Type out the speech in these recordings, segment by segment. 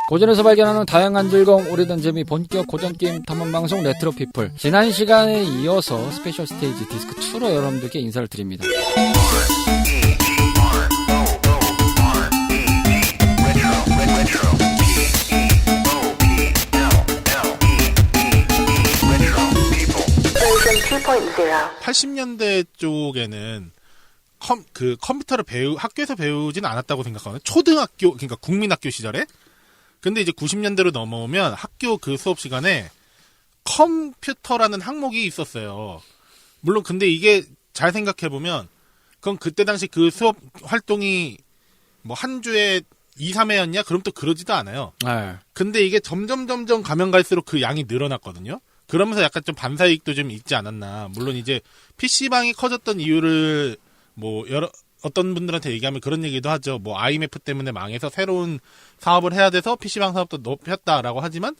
고전에서 발견하는 다양한 즐거움, 오래된 재미, 본격 고전 게임 탐험 방송 레트로 피플. 지난 시간에 이어서 스페셜 스테이지 디스크 2로 여러분들께 인사를 드립니다. version 2.0. 80년대 쪽에는 컴퓨터를 학교에서 배우지는 않았다고 생각하거든요. 초등학교, 그러니까 국민학교 시절에. 근데 이제 90년대로 넘어오면 학교 그 수업 시간에 컴퓨터라는 항목이 있었어요. 물론 근데 이게 잘 생각해보면 그건 그때 당시 그 수업 활동이 뭐 한 주에 2, 3회였냐? 그럼 또 그러지도 않아요. 네. 근데 이게 점점 가면 갈수록 그 양이 늘어났거든요. 그러면서 약간 좀 반사이익도 좀 있지 않았나. 물론 이제 PC방이 커졌던 이유를 뭐 어떤 분들한테 얘기하면 그런 얘기도 하죠. 뭐 IMF 때문에 망해서 새로운 사업을 해야 돼서 PC방 사업도 높였다라고 하지만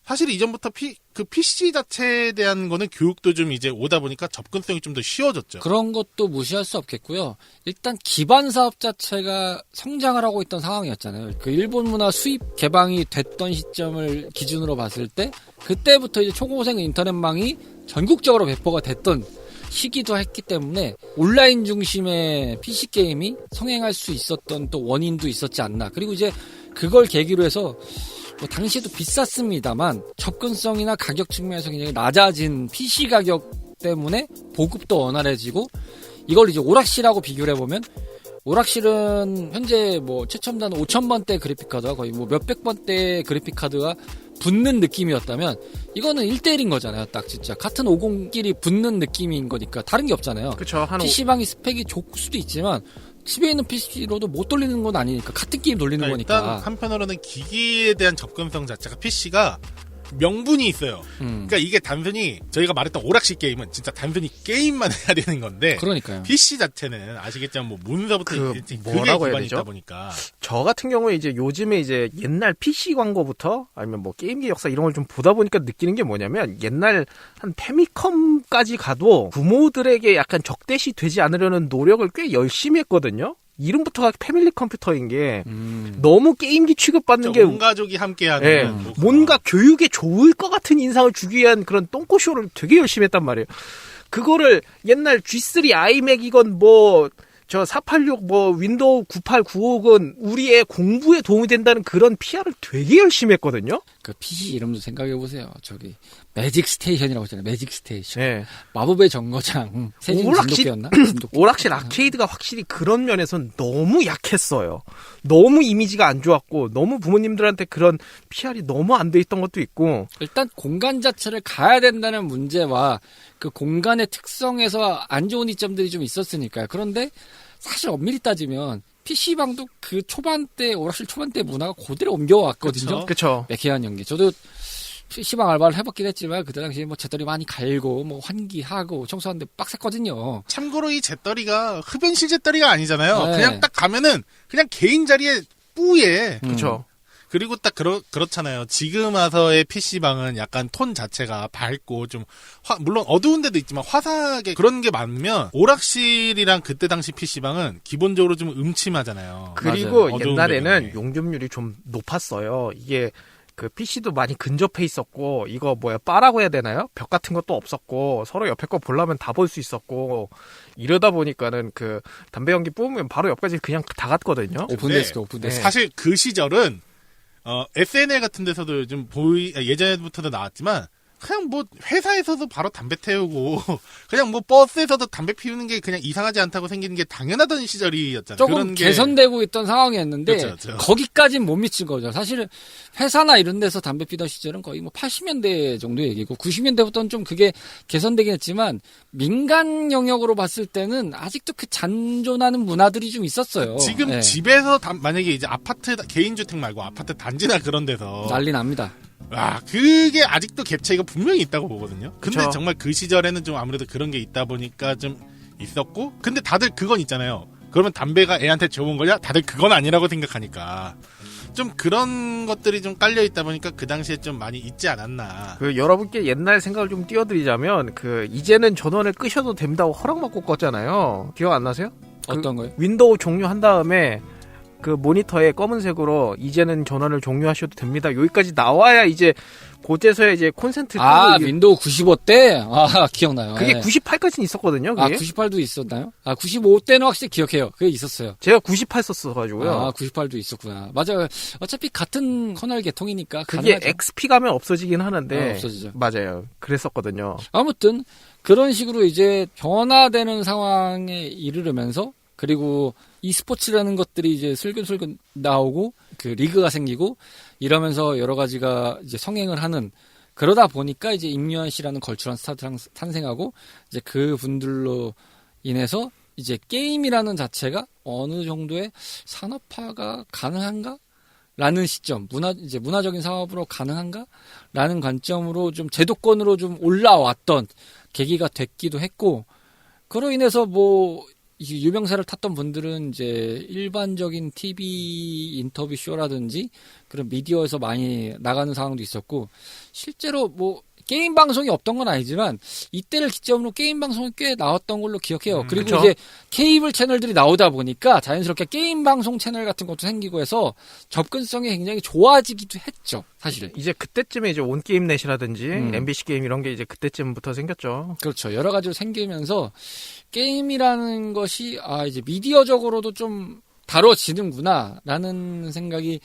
사실 이전부터 그 PC 자체에 대한 거는 교육도 좀 이제 오다 보니까 접근성이 좀 더 쉬워졌죠. 그런 것도 무시할 수 없겠고요. 일단 기반 사업 자체가 성장을 하고 있던 상황이었잖아요. 그 일본 문화 수입 개방이 됐던 시점을 기준으로 봤을 때 그때부터 이제 초고생 인터넷망이 전국적으로 배포가 됐던 시기도 했기 때문에 온라인 중심의 PC 게임이 성행할 수 있었던 또 원인도 있었지 않나. 그리고 이제 그걸 계기로 해서 뭐 당시에도 비쌌습니다만 접근성이나 가격 측면에서 굉장히 낮아진 PC 가격 때문에 보급도 원활해지고 이걸 이제 오락실하고 비교를 해보면 오락실은 현재 뭐 최첨단 5,000번대 그래픽카드가 거의 뭐 몇백 번대 그래픽카드가 붙는 느낌이었다면 이거는 1대1인 거잖아요. 딱 진짜 같은 50끼리 붙는 느낌인 거니까 다른 게 없잖아요. 그쵸. PC방이 스펙이 좋을 수도 있지만 집에 있는 PC로도 못 돌리는 건 아니니까 같은 게임 돌리는 그러니까 거니까. 일단 한편으로는 기기에 대한 접근성 자체가 PC가 명분이 있어요. 그러니까 이게 단순히 저희가 말했던 오락실 게임은 진짜 단순히 게임만 해야 되는 건데 그러니까요. PC 자체는 아시겠지만 뭐 문서부터 그게 뭐라고 해야 기반이 되죠? 있다 보니까 저 같은 경우에 이제 요즘에 이제 옛날 PC 광고부터 아니면 뭐 게임기 역사 이런 걸 좀 보다 보니까 느끼는 게 뭐냐면 옛날 한 페미컴까지 가도 부모들에게 약간 적대시 되지 않으려는 노력을 꽤 열심히 했거든요. 이름부터가 패밀리 컴퓨터인 게 너무 게임기 취급받는 게 온 가족이 함께하는 예, 뭐 뭔가 교육에 좋을 것 같은 인상을 주기 위한 그런 똥꼬쇼를 되게 열심히 했단 말이에요. 그거를 옛날 G3 아이맥이건 뭐 저 486 뭐 윈도우 98, 95건 우리의 공부에 도움이 된다는 그런 PR을 되게 열심히 했거든요. 그 PC 이름도 생각해보세요. 저기 매직 스테이션이라고 했잖아요. 매직 스테이션. 예. 마법의 정거장. 세진 오락실- 진돗개였나? 오락실 아케이드가 확실히 그런 면에선 너무 약했어요. 너무 이미지가 안 좋았고 너무 부모님들한테 그런 PR이 너무 안 돼 있던 것도 있고 일단 공간 자체를 가야 된다는 문제와 그 공간의 특성에서 안 좋은 이점들이 좀 있었으니까요. 그런데 사실 엄밀히 따지면 PC방도 그 초반때, 오락실 초반때 문화가 그대로 옮겨왔거든요. 그쵸. 매캐한 연기. 저도 PC방 알바를 해봤긴 했지만 그때 당시에 뭐 재떨이 많이 갈고 뭐 환기하고 청소하는데 빡셌거든요. 참고로 이 재떨이가 흡연실 재떨이가 아니잖아요. 네. 그냥 딱 가면은 그냥 개인 자리에 뿌예. 그쵸. 그리고 딱 그렇잖아요. 지금 와서의 PC방은 약간 톤 자체가 밝고 좀 물론 어두운 데도 있지만 화사하게 그런 게 많으면 오락실이랑 그때 당시 PC방은 기본적으로 좀 음침하잖아요. 그리고 맞아요. 어두운 옛날에는 데는. 용접률이 좀 높았어요. 이게 그 PC도 많이 근접해 있었고 이거 바라고 해야 되나요? 벽 같은 것도 없었고 서로 옆에 거 보려면 다 볼 수 있었고 이러다 보니까는 그 담배 연기 뿜으면 바로 옆까지 그냥 다 갔거든요. 오픈데스크, 오픈데스크. 사실 그 시절은 SNL 같은 데서도 좀 예전부터도 나왔지만 그냥 뭐 회사에서도 바로 담배 태우고 그냥 뭐 버스에서도 담배 피우는 게 그냥 이상하지 않다고 생기는 게 당연하던 시절이었잖아요. 조금 그런 게 개선되고 있던 상황이었는데 그렇죠. 거기까지는 못 미친 거죠. 사실은 회사나 이런 데서 담배 피던 시절은 거의 뭐 80년대 정도 얘기고 90년대부터는 좀 그게 개선되긴 했지만 민간 영역으로 봤을 때는 아직도 그 잔존하는 문화들이 좀 있었어요. 지금 예. 집에서 만약에 이제 아파트 개인주택 말고 아파트 단지나 그런 데서 난리 납니다. 와, 그게 아직도 갭 차이가 분명히 있다고 보거든요. 근데 그쵸. 정말 그 시절에는 좀 아무래도 그런 게 있다 보니까 좀 있었고, 근데 다들 그건 있잖아요. 그러면 담배가 애한테 좋은 거냐? 다들 그건 아니라고 생각하니까. 좀 그런 것들이 좀 깔려 있다 보니까 그 당시에 좀 많이 있지 않았나. 그 여러분께 옛날 생각을 좀 띄워드리자면 그 이제는 전원을 끄셔도 된다고 허락받고 껐잖아요. 기억 안 나세요? 어떤 거요? 윈도우 종료한 다음에 그 모니터에 검은색으로 이제는 전원을 종료하셔도 됩니다. 여기까지 나와야 이제 그제서야 이제 콘센트 끄고 윈도우 95 때? 기억나요. 그게 예. 98까지는 있었거든요. 그게. 98도 있었나요? 95 때는 확실히 기억해요. 그게 있었어요. 제가 98 썼어가지고요. 98도 있었구나. 맞아요. 어차피 같은 커널 계통이니까. 그게 가능하죠. XP 가면 없어지긴 하는데. 없어지죠. 맞아요. 그랬었거든요. 아무튼 그런 식으로 이제 변화되는 상황에 이르르면서 그리고 e스포츠라는 것들이 이제 슬금슬금 나오고 그 리그가 생기고 이러면서 여러 가지가 이제 성행을 하는 그러다 보니까 이제 임요한 씨라는 걸출한 스타가 탄생하고 이제 그 분들로 인해서 이제 게임이라는 자체가 어느 정도의 산업화가 가능한가? 라는 시점, 문화적인 사업으로 가능한가? 라는 관점으로 좀 제도권으로 좀 올라왔던 계기가 됐기도 했고, 그로 인해서 뭐, 이 유명세를 탔던 분들은 이제 일반적인 TV 인터뷰 쇼라든지 그런 미디어에서 많이 나가는 상황도 있었고, 실제로 뭐, 게임 방송이 없던 건 아니지만 이때를 기점으로 게임 방송이 꽤 나왔던 걸로 기억해요. 그리고 그쵸? 이제 케이블 채널들이 나오다 보니까 자연스럽게 게임 방송 채널 같은 것도 생기고 해서 접근성이 굉장히 좋아지기도 했죠. 사실. 이제 그때쯤에 이제 온게임넷이라든지 음. MBC 게임 이런 게 이제 그때쯤부터 생겼죠. 그렇죠. 여러 가지로 생기면서 게임이라는 것이 이제 미디어적으로도 좀 다뤄지는구나라는 생각이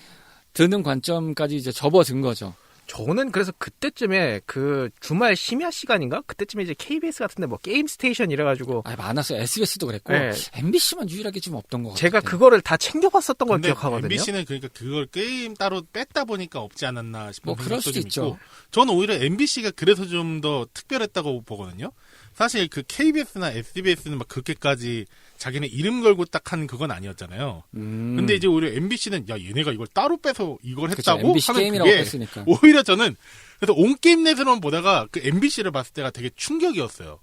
드는 관점까지 이제 접어든 거죠. 저는 그래서 그때쯤에 그 주말 심야 시간인가? 그때쯤에 이제 KBS 같은데 뭐 게임 스테이션 이래가지고 많았어요. SBS도 그랬고 네. MBC만 유일하게 좀 없던 것 같아요. 제가 그거를 다 챙겨봤었던 걸 근데 기억하거든요. MBC는 그러니까 그걸 게임 따로 뺐다 보니까 없지 않았나 싶은 뭐 그럴 생각도 수도 좀 있죠. 있고 저는 오히려 MBC가 그래서 좀 더 특별했다고 보거든요. 사실 그 KBS나 SBS는 막 그렇게까지 자기네 이름 걸고 딱 한 그건 아니었잖아요. 근데 이제 오히려 MBC는 야 얘네가 이걸 따로 빼서 이걸 그쵸, 했다고 MBC 하면 게임이라고 그게 뺐으니까. 오히려 저는 그래서 온게임넷으로만 보다가 그 MBC를 봤을 때가 되게 충격이었어요.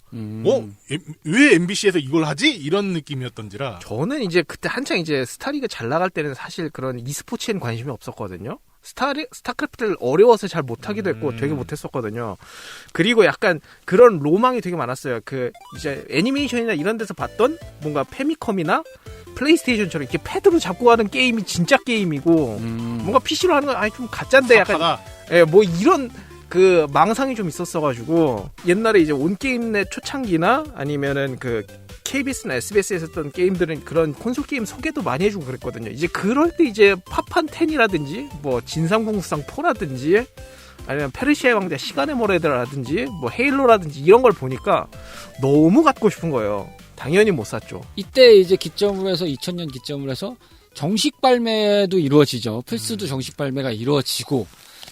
왜 MBC에서 이걸 하지? 이런 느낌이었던지라. 저는 이제 그때 한창 이제 스타리그 잘 나갈 때는 사실 그런 e스포츠에는 관심이 없었거든요. 스타크래프트를 어려워서 잘 못하기도 했고 되게 못했었거든요. 그리고 약간 그런 로망이 되게 많았어요. 그 이제 애니메이션이나 이런 데서 봤던 뭔가 페미컴이나 플레이스테이션처럼 이렇게 패드로 잡고 하는 게임이 진짜 게임이고 뭔가 PC로 하는 건 아니 좀 가짜인데 약간 하다가 뭐 이런 그 망상이 좀 있었어가지고 옛날에 이제 온게임넷 초창기나 아니면은 그 KBS나 SBS에서 했던 게임들은 그런 콘솔 게임 소개도 많이 해주고 그랬거든요. 이제 그럴 때 이제 파판 10이라든지 뭐 진상공수상 4라든지 아니면 페르시아의 왕자 시간의 모래라든지 뭐 헤일로라든지 이런 걸 보니까 너무 갖고 싶은 거예요. 당연히 못 샀죠. 이때 이제 기점으로 해서 2000년 기점으로 해서 정식 발매도 이루어지죠. 플스도 정식 발매가 이루어지고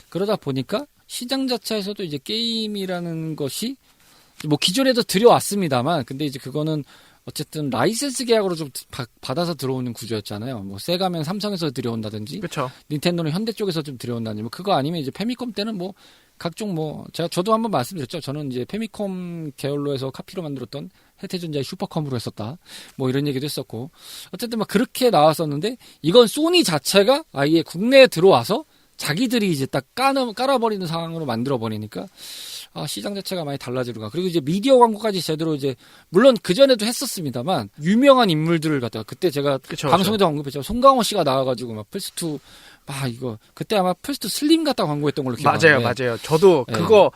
그러다 보니까 시장 자체에서도 이제 게임이라는 것이 뭐 기존에도 들여왔습니다만 근데 이제 그거는 어쨌든 라이센스 계약으로 좀 받아서 들어오는 구조였잖아요. 뭐 세가면 삼성에서 들여온다든지 그렇죠. 닌텐도는 현대 쪽에서 좀 들여온다든지 뭐 그거 아니면 이제 페미컴 때는 뭐 각종 뭐 저도 한번 말씀드렸죠. 저는 이제 페미컴 계열로 해서 카피로 만들었던 해태전자의 슈퍼컴으로 했었다. 뭐 이런 얘기도 했었고 어쨌든 막 그렇게 나왔었는데 이건 소니 자체가 아예 국내에 들어와서 자기들이 이제 딱 깔아버리는 상황으로 만들어버리니까 시장 자체가 많이 달라지는가. 그리고 이제 미디어 광고까지 제대로 이제 물론 그 전에도 했었습니다만 유명한 인물들을 갖다가 그때 제가 그쵸, 방송에도 언급했죠. 송강호 씨가 나와가지고 막 플스2 이거 그때 아마 플스2 슬림 갖다 광고했던 걸로 기억하는데. 맞아요. 저도 네. 그거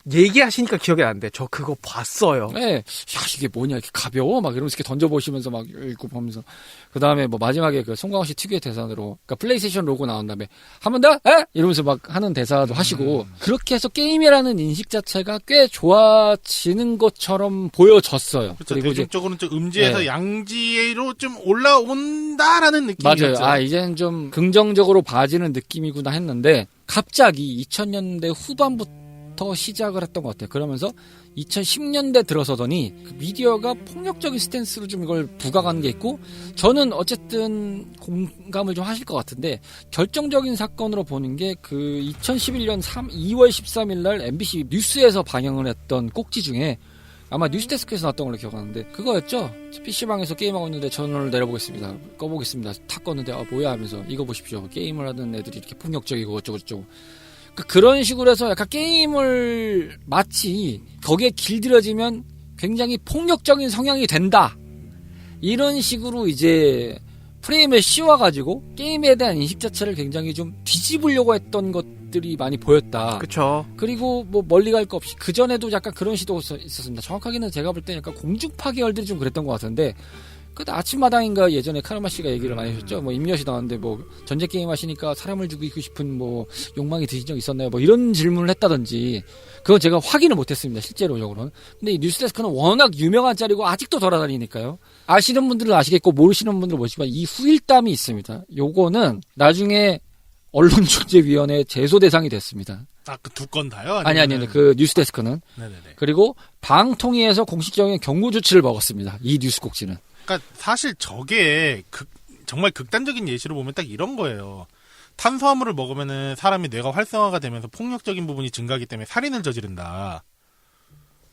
얘기하시니까 기억이 안 돼. 저 그거 봤어요. 네. 야, 이게 뭐냐, 이렇게 가벼워? 막 이러면서 이렇게 던져보시면서 막 읽고 보면서. 그 다음에 뭐 마지막에 그 송강호 씨 특유의 대사로, 그러니까 플레이스테이션 로고 나온 다음에, 한 번 더? 에? 이러면서 막 하는 대사도 하시고, 그렇게 해서 게임이라는 인식 자체가 꽤 좋아지는 것처럼 보여졌어요. 그렇죠. 그리고 이제 대중적으로는 좀 음지에서 네. 양지로 좀 올라온다라는 느낌이었죠. 맞아요. 이제는 좀 긍정적으로 봐지는 느낌이구나 했는데, 갑자기 2000년대 후반부터 시작을 했던 것 같아요. 그러면서 2010년대 들어서더니 그 미디어가 폭력적인 스탠스로 좀 이걸 부각하는 게 있고 저는 어쨌든 공감을 좀 하실 것 같은데 결정적인 사건으로 보는 게 그 2011년 2월 13일 날 MBC 뉴스에서 방영을 했던 꼭지 중에 아마 뉴스데스크에서 나왔던 걸로 기억하는데 그거였죠. PC방에서 게임하고 있는데 전원을 내려보겠습니다. 꺼보겠습니다. 탁 껐는데 뭐야 하면서 이거 보십시오. 게임을 하던 애들이 이렇게 폭력적이고 어쩌고저쩌고 그런 식으로 해서 약간 게임을 마치 거기에 길들여지면 굉장히 폭력적인 성향이 된다. 이런 식으로 이제 프레임을 씌워가지고 게임에 대한 인식 자체를 굉장히 좀 뒤집으려고 했던 것들이 많이 보였다. 그쵸. 그리고 뭐 멀리 갈 거 없이 그 전에도 약간 그런 시도가 있었습니다. 정확하게는 제가 볼 때 약간 공중파 계열들이 좀 그랬던 것 같은데. 그때 아침마당인가 예전에 카르마 씨가 얘기를 많이 하셨죠. 뭐 임여시 나왔는데 뭐 전제 게임 하시니까 사람을 죽이고 싶은 뭐 욕망이 드신 적 있었나요? 뭐 이런 질문을 했다든지 그건 제가 확인을 못했습니다. 실제로적으로는. 근데 이 뉴스데스크는 워낙 유명한 자리고 아직도 돌아다니니까요. 아시는 분들은 아시겠고 모르시는 분들은 모르시지만 이 후일담이 있습니다. 요거는 나중에 언론중재위원회 제소 대상이 됐습니다. 아, 그 두 건 다요? 아니. 그 뉴스데스크는. 네네네. 그리고 방통위에서 공식적인 경고 조치를 먹었습니다. 이 뉴스 꼭지는. 그러니까 사실 저게 정말 극단적인 예시로 보면 딱 이런 거예요. 탄수화물을 먹으면은 사람이 뇌가 활성화가 되면서 폭력적인 부분이 증가하기 때문에 살인을 저지른다.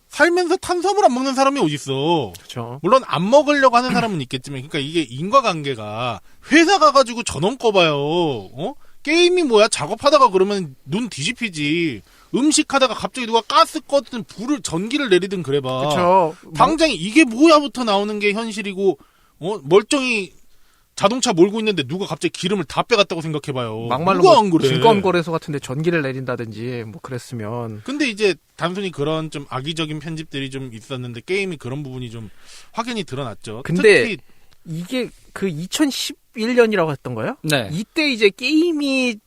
살면서 탄수화물 안 먹는 사람이 어딨어. 그쵸. 물론 안 먹으려고 하는 사람은 있겠지만, 그러니까 이게 인과관계가 회사 가가지고 전원 꺼봐요. 게임이 뭐야? 작업하다가 그러면 눈 뒤집히지. 음식하다가 갑자기 누가 가스 껐든 전기를 내리든 그래봐. 그쵸. 당장 이게 뭐야부터 나오는 게 현실이고, 멀쩡히 자동차 몰고 있는데 누가 갑자기 기름을 다 빼갔다고 생각해봐요. 막말로 누가 뭐 안 그래? 증권거래소 같은데 전기를 내린다든지 뭐 그랬으면. 근데 이제 단순히 그런 좀 악의적인 편집들이 좀 있었는데 게임이 그런 부분이 좀 확연히 드러났죠. 근데 특히 이게 그 2011년이라고 했던 거예요? 네. 이때 이제 게임이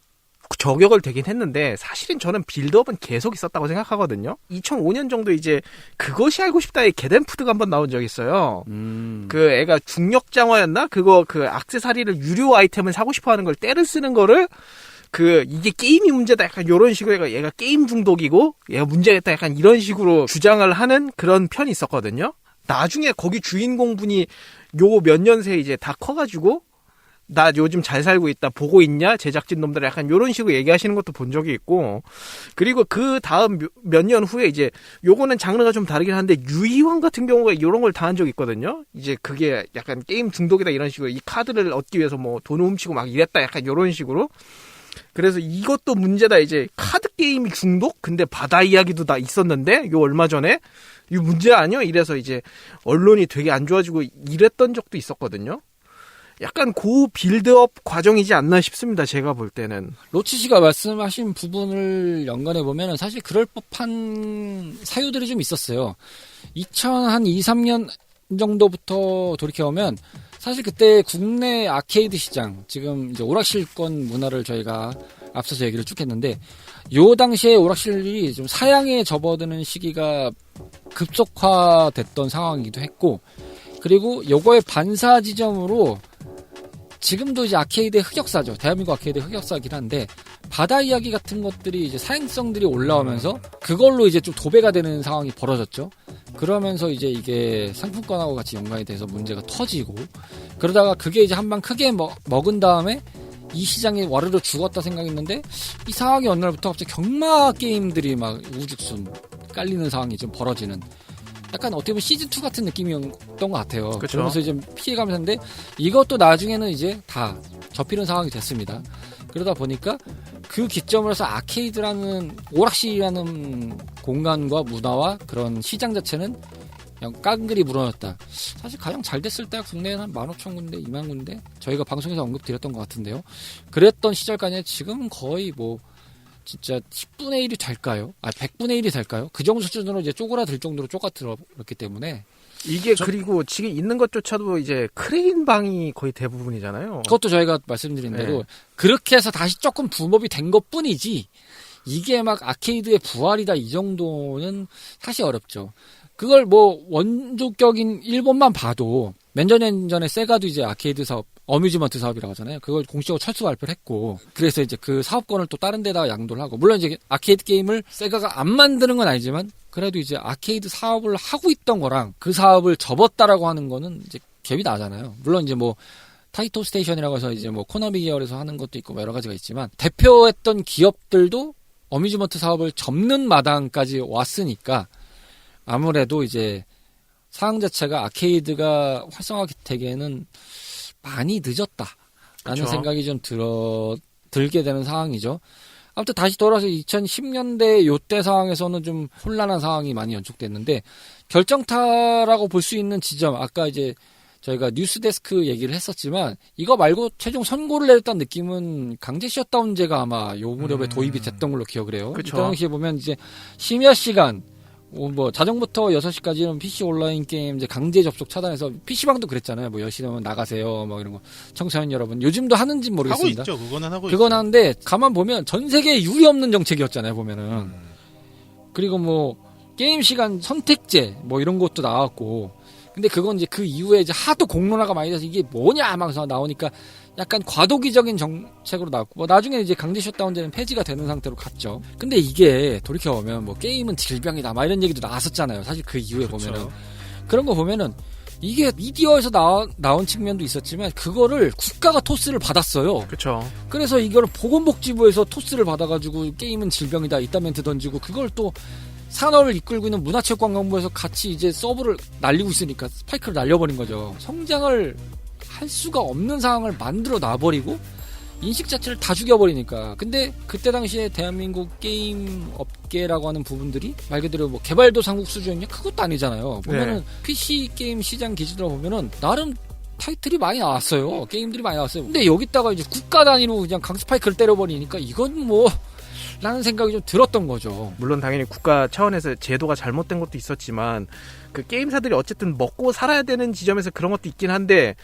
저격을 되긴 했는데 사실은 저는 빌드업은 계속 있었다고 생각하거든요. 2005년 정도 이제 그것이 알고 싶다의 게덴푸드가 한번 나온 적이 있어요. 그 애가 중력장화였나? 그거 그 액세서리를 유료 아이템을 사고 싶어하는 걸 때를 쓰는 거를 이게 게임이 문제다 약간 이런 식으로 얘가 게임 중독이고 얘가 문제가 있다 약간 이런 식으로 주장을 하는 그런 편이 있었거든요. 나중에 거기 주인공분이 요 몇 년 새에 이제 다 커가지고 나 요즘 잘 살고 있다 보고 있냐 제작진 놈들 약간 이런 식으로 얘기하시는 것도 본 적이 있고 그리고 그 다음 몇 년 후에 이제 요거는 장르가 좀 다르긴 한데 유이왕 같은 경우가 이런 걸 당한 적이 있거든요. 이제 그게 약간 게임 중독이다 이런 식으로 이 카드를 얻기 위해서 뭐 돈을 훔치고 막 이랬다 약간 이런 식으로 그래서 이것도 문제다 이제 카드 게임이 중독 근데 바다 이야기도 다 있었는데 요 얼마 전에 이거 문제 아니야 이래서 이제 언론이 되게 안 좋아지고 이랬던 적도 있었거든요. 약간 고 빌드업 과정이지 않나 싶습니다. 제가 볼 때는. 로치 씨가 말씀하신 부분을 연관해 보면 사실 그럴 법한 사유들이 좀 있었어요. 2002, 3년 정도부터 돌이켜보면 사실 그때 국내 아케이드 시장, 지금 이제 오락실권 문화를 저희가 앞서서 얘기를 쭉 했는데 요 당시에 오락실이 좀 사양에 접어드는 시기가 급속화됐던 상황이기도 했고 그리고 요거의 반사 지점으로 지금도 이제 아케이드의 흑역사죠. 대한민국 아케이드의 흑역사이긴 한데 바다 이야기 같은 것들이 이제 사행성들이 올라오면서 그걸로 이제 좀 도배가 되는 상황이 벌어졌죠. 그러면서 이제 이게 상품권하고 같이 연관이 돼서 문제가 터지고 그러다가 그게 이제 한 방 크게 먹은 다음에 이 시장이 와르르 죽었다 생각했는데 이 상황이 어느 날부터 갑자기 경마 게임들이 막 우죽순 깔리는 상황이 좀 벌어지는 약간 어떻게 보면 시즌2 같은 느낌이었던 것 같아요. 그쵸. 그러면서 이제 피해가면서 했는데 이것도 나중에는 이제 다 접히는 상황이 됐습니다. 그러다 보니까 그 기점으로서 아케이드라는 오락실이라는 공간과 문화와 그런 시장 자체는 그냥 깡그리 무너졌다. 사실 가장 잘 됐을 때가 국내에는 한 15,000군데, 2만 군데 저희가 방송에서 언급드렸던 것 같은데요. 그랬던 시절까지 지금 거의 뭐 진짜 10분의 1이 될까요? 100분의 1이 될까요? 그 정도 수준으로 이제 쪼그라들 정도로 쪼가들었기 때문에 이게 그리고 지금 있는 것조차도 이제 크레인 방이 거의 대부분이잖아요. 그것도 저희가 말씀드린 대로 네. 그렇게 해서 다시 조금 붐업이 된 것뿐이지 이게 막 아케이드의 부활이다 이 정도는 사실 어렵죠. 그걸 뭐 원조격인 일본만 봐도 몇 년 전에 세가도 이제 아케이드 사업 어뮤즈먼트 사업이라고 하잖아요. 그걸 공식적으로 철수 발표를 했고 그래서 이제 그 사업권을 또 다른 데다가 양도를 하고 물론 이제 아케이드 게임을 세가가 안 만드는 건 아니지만 그래도 이제 아케이드 사업을 하고 있던 거랑 그 사업을 접었다라고 하는 거는 이제 갭이 나잖아요. 물론 이제 뭐 타이토 스테이션이라고 해서 이제 뭐 코나미 계열에서 하는 것도 있고 뭐 여러 가지가 있지만 대표했던 기업들도 어뮤즈먼트 사업을 접는 마당까지 왔으니까 아무래도 이제 상황 자체가 아케이드가 활성화되기에는 많이 늦었다라는 그쵸. 생각이 좀 들게 되는 상황이죠. 아무튼 다시 돌아와서 2010년대 요때 상황에서는 좀 혼란한 상황이 많이 연출됐는데 결정타라고 볼 수 있는 지점 아까 이제 저희가 뉴스데스크 얘기를 했었지만 이거 말고 최종 선고를 내렸다는 느낌은 강제 셧다운제가 아마 요 무렵에 도입이 됐던 걸로 기억을 해요. 그쵸. 그 당시에 보면 이제 심야 시간 뭐 자정부터 6시까지는 PC 온라인 게임 이제 강제 접속 차단해서 PC방도 그랬잖아요. 뭐 10시 되면 나가세요. 뭐 이런 거. 청소년 여러분 요즘도 하는지 하고 모르겠습니다. 있죠. 그거는 하고 그건 있죠. 하는데 가만 보면 전 세계에 유례 없는 정책이었잖아요. 보면은. 그리고 뭐 게임 시간 선택제 뭐 이런 것도 나왔고. 근데 그건 이제 그 이후에 이제 하도 공론화가 많이 돼서 이게 뭐냐 막 나오니까 약간 과도기적인 정책으로 나왔고 뭐 나중에 이제 강제 셧다운제는 폐지가 되는 상태로 갔죠. 근데 이게 돌이켜보면 뭐 게임은 질병이다 막 이런 얘기도 나왔었잖아요. 사실 그 이후에 그쵸. 보면은 그런 거 보면은 이게 미디어에서 나온 측면도 있었지만 그거를 국가가 토스를 받았어요. 그렇죠. 그래서 이걸 보건복지부에서 토스를 받아가지고 게임은 질병이다 이딴 멘트 던지고 그걸 또 산업을 이끌고 있는 문화체육관광부에서 같이 이제 서브를 날리고 있으니까 스파이크를 날려버린 거죠. 성장을 할 수가 없는 상황을 만들어 놔버리고 인식 자체를 다 죽여버리니까. 근데 그때 당시에 대한민국 게임 업계라고 하는 부분들이 말 그대로 뭐 개발도상국 수준이냐 그것도 아니잖아요. 보면은 PC 게임 시장 기준으로 보면은 나름 타이틀이 많이 나왔어요. 게임들이 많이 나왔어요. 근데 여기다가 이제 국가 단위로 그냥 강스파이크를 때려버리니까 이건 뭐 라는 생각이 좀 들었던 거죠. 물론 당연히 국가 차원에서 제도가 잘못된 것도 있었지만 그 게임사들이 어쨌든 먹고 살아야 되는 지점에서 그런 것도 있긴 한데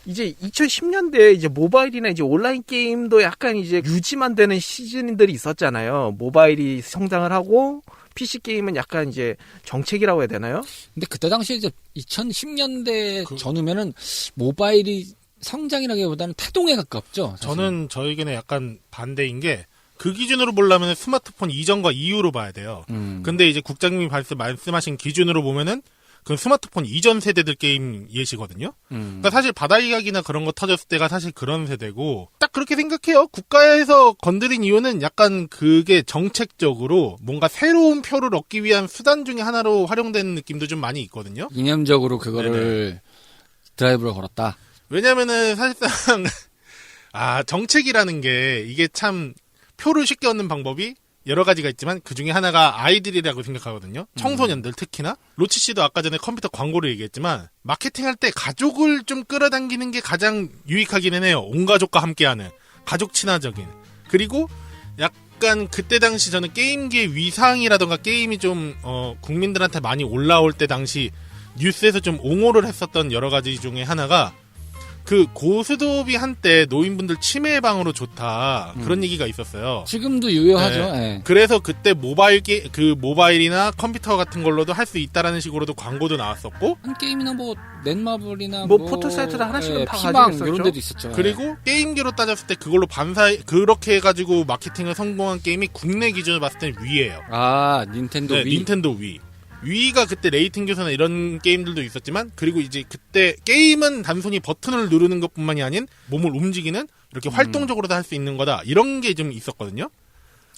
이제 2010년대에 이제 모바일이나 이제 온라인 게임도 약간 이제 유지만 되는 시즌들이 있었잖아요. 모바일이 성장을 하고 PC 게임은 약간 이제 정책이라고 해야 되나요? 근데 그때 당시에 이제 2010년대 전후면은 모바일이 성장이라기보다는 태동에 가깝죠. 사실. 저는 저 의견에 약간 반대인 게 그 기준으로 보려면 스마트폰 이전과 이후로 봐야 돼요. 근데 이제 국장님이 말씀하신 기준으로 보면은 그 스마트폰 이전 세대들 게임 예시거든요. 그러니까 사실 바다 이야기나 그런 거 터졌을 때가 사실 그런 세대고 딱 그렇게 생각해요. 국가에서 건드린 이유는 약간 그게 정책적으로 뭔가 새로운 표를 얻기 위한 수단 중에 하나로 활용되는 느낌도 좀 많이 있거든요. 이념적으로 그거를 드라이브로 걸었다. 왜냐면은 사실상 정책이라는 게 이게 참 표를 쉽게 얻는 방법이 여러 가지가 있지만 그 중에 하나가 아이들이라고 생각하거든요. 청소년들 특히나. 로치 씨도 아까 전에 컴퓨터 광고를 얘기했지만 마케팅할 때 가족을 좀 끌어당기는 게 가장 유익하기는 해요. 온 가족과 함께하는 가족 친화적인. 그리고 약간 그때 당시 저는 게임기의 위상이라던가 게임이 좀 국민들한테 많이 올라올 때 당시 뉴스에서 좀 옹호를 했었던 여러 가지 중에 하나가 그 고스톱이 한때 노인분들 치매 예방으로 좋다 그런 얘기가 있었어요. 지금도 유효하죠. 네. 네. 그래서 그때 모바일이나 컴퓨터 같은 걸로도 할 수 있다라는 식으로도 광고도 나왔었고, 한 게임이나 뭐 넷마블이나 뭐 포털 사이트를 하나씩은 다 피망 가지고 있었죠. 이런 데도 있었죠. 그리고 게임기로 따졌을 때 그걸로 그렇게 해가지고 마케팅을 성공한 게임이 국내 기준으로 봤을 때는 위예요. 닌텐도 네, 위. 닌텐도 위. 위가 그때 레이팅 교사나 이런 게임들도 있었지만, 그리고 이제 그때 게임은 단순히 버튼을 누르는 것뿐만이 아닌 몸을 움직이는 이렇게 활동적으로도 할 수 있는 거다. 이런 게 좀 있었거든요.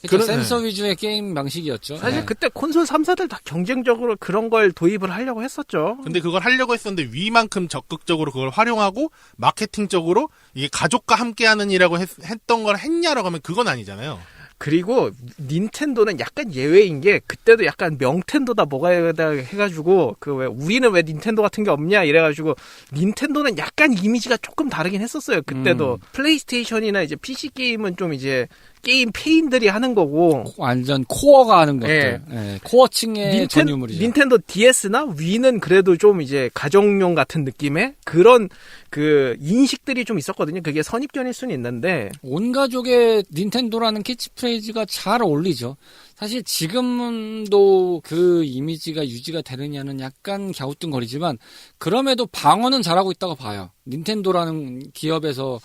그러니까 센서 위주의 게임 방식이었죠. 사실 네. 그때 콘솔 3사들 다 경쟁적으로 그런 걸 도입을 하려고 했었죠. 근데 그걸 하려고 했었는데 위만큼 적극적으로 그걸 활용하고 마케팅적으로 이게 가족과 함께하는 이라고 했던 걸 했냐라고 하면 그건 아니잖아요. 그리고 닌텐도는 약간 예외인 게 그때도 약간 명텐도다 뭐가 해가지고 그 왜 우리는 왜 닌텐도 같은 게 없냐 이래가지고 닌텐도는 약간 이미지가 조금 다르긴 했었어요. 그때도 플레이스테이션이나 이제 PC 게임은 좀 이제 게임 페인들이 하는 거고 완전 코어가 하는 것들. 예. 예, 코어층의 전유물이죠. 닌텐도 DS나 위는 그래도 좀 이제 가정용 같은 느낌의 그런 그 인식들이 좀 있었거든요. 그게 선입견일 수는 있는데 온 가족의 닌텐도라는 캐치프레이즈가 잘 어울리죠. 사실 지금도 그 이미지가 유지가 되느냐는 약간 갸우뚱거리지만 그럼에도 방어는 잘하고 있다고 봐요. 닌텐도라는 기업에서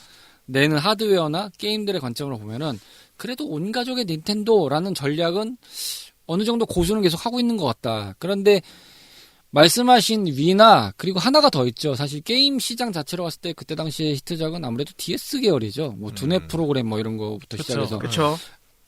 내는 하드웨어나 게임들의 관점으로 보면은 그래도 온 가족의 닌텐도라는 전략은 어느 정도 고수는 계속 하고 있는 것 같다. 그런데 말씀하신 위나 그리고 하나가 더 있죠. 사실 게임 시장 자체로 봤을 때 그때 당시의 히트작은 아무래도 DS 계열이죠. 뭐 두뇌 프로그램 뭐 이런 거부터 시작해서 그렇죠.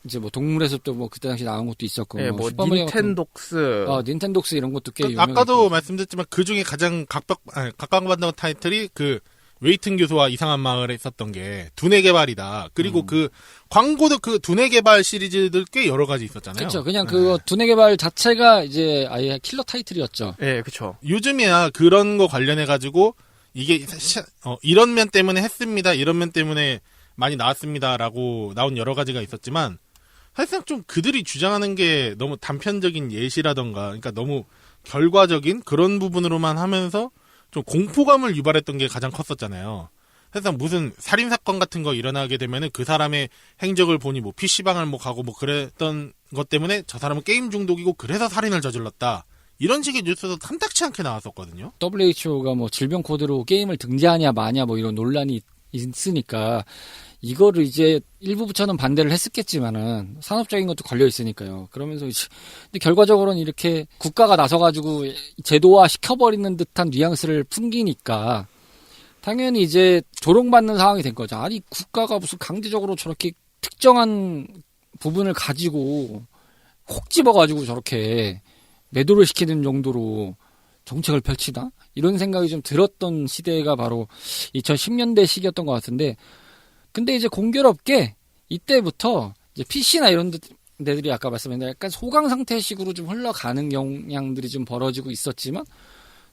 이제 뭐 동물의 숲도 뭐 그때 당시 나온 것도 있었고 예, 뭐 슈퍼마리오 닌텐독스 닌텐독스 이런 것도 꽤 유명했고 아까도 말씀드렸지만 그 중에 가장 각광받는 타이틀이 그 웨이튼 교수와 이상한 마을에 있었던 게 두뇌 개발이다. 그리고 그 광고도 그 두뇌 개발 시리즈들 꽤 여러 가지 있었잖아요. 그렇죠. 그냥 그 두뇌 개발 자체가 이제 아예 킬러 타이틀이었죠. 예, 그렇죠. 요즘이야 그런 거 관련해 가지고 이게 이런 면 때문에 했습니다. 이런 면 때문에 많이 나왔습니다라고 나온 여러 가지가 있었지만 사실상 좀 그들이 주장하는 게 너무 단편적인 예시라던가 그러니까 너무 결과적인 그런 부분으로만 하면서 좀 공포감을 유발했던 게 가장 컸었잖아요. 사실상 무슨 살인사건 같은 거 일어나게 되면은 그 사람의 행적을 보니 뭐 PC방을 뭐 가고 뭐 그랬던 것 때문에 저 사람은 게임 중독이고 그래서 살인을 저질렀다. 이런 식의 뉴스도 탐탁치 않게 나왔었거든요. WHO가 뭐 질병 코드로 게임을 등재하냐 마냐 뭐 이런 논란이 있으니까 이거를 이제 일부 부처는 반대를 했었겠지만은 산업적인 것도 걸려 있으니까요. 그러면서 이제 근데 결과적으로는 이렇게 국가가 나서가지고 제도화 시켜버리는 듯한 뉘앙스를 풍기니까 당연히 이제 조롱받는 상황이 된 거죠. 아니 국가가 무슨 강제적으로 저렇게 특정한 부분을 가지고 콕 집어가지고 저렇게 매도를 시키는 정도로 정책을 펼치나? 이런 생각이 좀 들었던 시대가 바로 2010년대 시기였던 것 같은데, 근데 이제 공교롭게 이때부터 이제 PC나 이런 데들이 아까 말씀드린 약간 소강 상태식으로 좀 흘러가는 경향들이 좀 벌어지고 있었지만,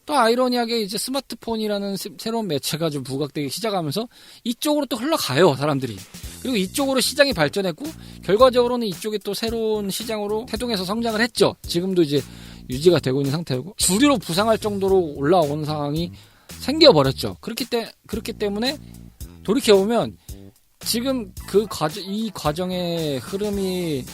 또 아이러니하게 이제 스마트폰이라는 새로운 매체가 좀 부각되기 시작하면서 이쪽으로 또 흘러가요, 사람들이. 그리고 이쪽으로 시장이 발전했고, 결과적으로는 이쪽이 또 새로운 시장으로 태동해서 성장을 했죠. 지금도 이제 유지가 되고 있는 상태고, 주류로 부상할 정도로 올라오는 상황이 생겨버렸죠. 그렇기 때문에, 돌이켜보면, 지금 이 과정의 흐름이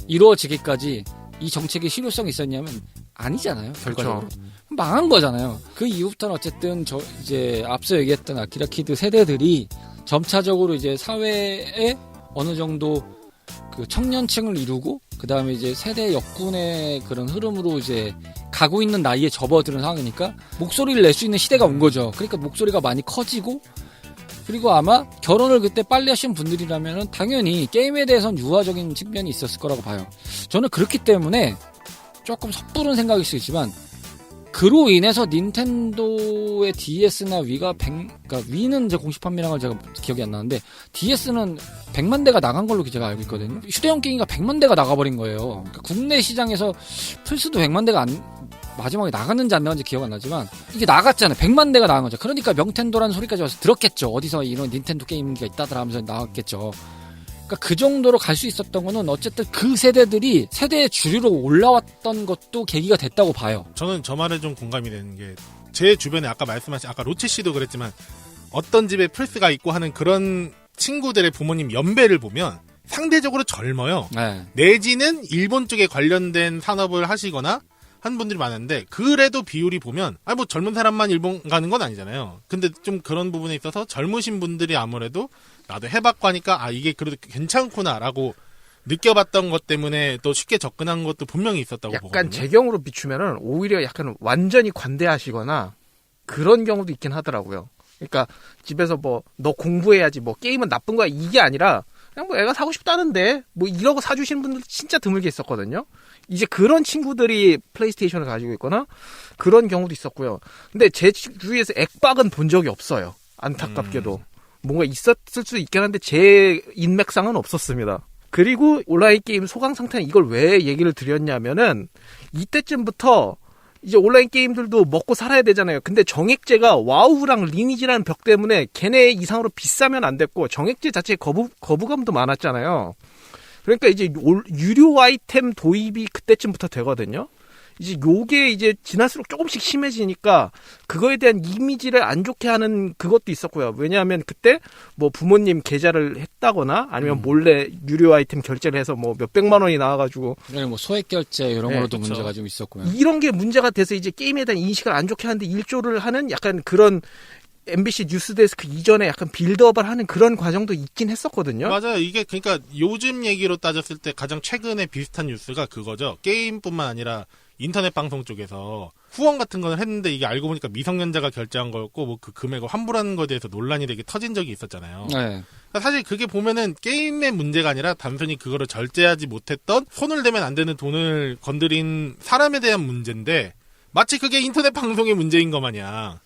이루어지기까지 이 정책의 실효성이 있었냐면, 아니잖아요, 결과적으로. 그렇죠. 망한 거잖아요. 그 이후부터는 어쨌든 이제 앞서 얘기했던 아키라 키드 세대들이 점차적으로 이제 사회에 어느 정도 그 청년층을 이루고 그 다음에 이제 세대 역군의 그런 흐름으로 이제 가고 있는 나이에 접어드는 상황이니까 목소리를 낼 수 있는 시대가 온 거죠. 그러니까 목소리가 많이 커지고 그리고 아마 결혼을 그때 빨리 하신 분들이라면은 당연히 게임에 대해서는 유화적인 측면이 있었을 거라고 봐요. 저는 그렇기 때문에 조금 섣부른 생각일 수 있지만 그로 인해서 닌텐도의 DS나 위가 그러니까 위는 이제 공식 판매량을 제가 기억이 안 나는데 DS는 100만 대가 나간 걸로 제가 알고 있거든요. 휴대용 게임이 100만 대가 나가버린 거예요. 그러니까 국내 시장에서 플스도 100만 대가 마지막에 나갔는지 안 나갔는지 기억 안 나지만 이게 나갔잖아요. 100만 대가 나간 거죠. 그러니까 명텐도라는 소리까지 와서 들었겠죠. 어디서 이런 닌텐도 게임기가 있다더라 하면서 나왔겠죠. 그러니까 그 정도로 갈 수 있었던 거는 어쨌든 그 세대들이 세대의 주류로 올라왔던 것도 계기가 됐다고 봐요. 저는 저 말에 좀 공감이 되는 게 제 주변에 아까 말씀하신 아까 로치 씨도 그랬지만 어떤 집에 플스가 있고 하는 그런 친구들의 부모님 연배를 보면 상대적으로 젊어요. 네. 내지는 일본 쪽에 관련된 산업을 하시거나 한 분들이 많은데 그래도 비율이 보면 뭐 젊은 사람만 일본 가는 건 아니잖아요. 근데 좀 그런 부분에 있어서 젊으신 분들이 아무래도 나도 해봤고 하니까 이게 그래도 괜찮구나라고 느껴봤던 것 때문에 또 쉽게 접근한 것도 분명히 있었다고 보거든요. 약간 제경으로 비추면은 오히려 약간 완전히 관대하시거나 그런 경우도 있긴 하더라고요. 그러니까 집에서 뭐 너 공부해야지 뭐 게임은 나쁜 거야 이게 아니라 그냥 뭐 애가 사고 싶다는데 뭐 이러고 사주시는 분들 진짜 드물게 있었거든요. 이제 그런 친구들이 플레이스테이션을 가지고 있거나 그런 경우도 있었고요. 근데 제 주위에서 액박은 본 적이 없어요. 안타깝게도. 뭔가 있었을 수 있긴 한데 제 인맥상은 없었습니다. 그리고 온라인 게임 소강 상태는 이걸 왜 얘기를 드렸냐면은 이때쯤부터 이제 온라인 게임들도 먹고 살아야 되잖아요. 근데 정액제가 와우랑 리니지라는 벽 때문에 걔네 이상으로 비싸면 안 됐고 정액제 자체에 거부감도 많았잖아요. 그러니까 이제 유료 아이템 도입이 그때쯤부터 되거든요. 이제 요게 이제 지날수록 조금씩 심해지니까 그거에 대한 이미지를 안 좋게 하는 그것도 있었고요. 왜냐하면 그때 뭐 부모님 계좌를 했다거나 아니면 몰래 유료 아이템 결제를 해서 뭐 몇백만 원이 나와가지고 뭐 소액 결제 이런 거로도 그쵸. 문제가 좀 있었고요. 이런 게 문제가 돼서 이제 게임에 대한 인식을 안 좋게 하는데 일조를 하는 약간 그런 MBC 뉴스데스크 이전에 약간 빌드업을 하는 그런 과정도 있긴 했었거든요. 맞아요. 이게 그러니까 요즘 얘기로 따졌을 때 가장 최근에 비슷한 뉴스가 그거죠. 게임뿐만 아니라 인터넷 방송 쪽에서 후원 같은 걸 했는데 이게 알고 보니까 미성년자가 결제한 거였고 뭐 그 금액을 환불하는 거에 대해서 논란이 되게 터진 적이 있었잖아요. 네. 그러니까 사실 그게 보면은 게임의 문제가 아니라 단순히 그거를 절제하지 못했던 손을 대면 안 되는 돈을 건드린 사람에 대한 문제인데 마치 그게 인터넷 방송의 문제인 것 마냥.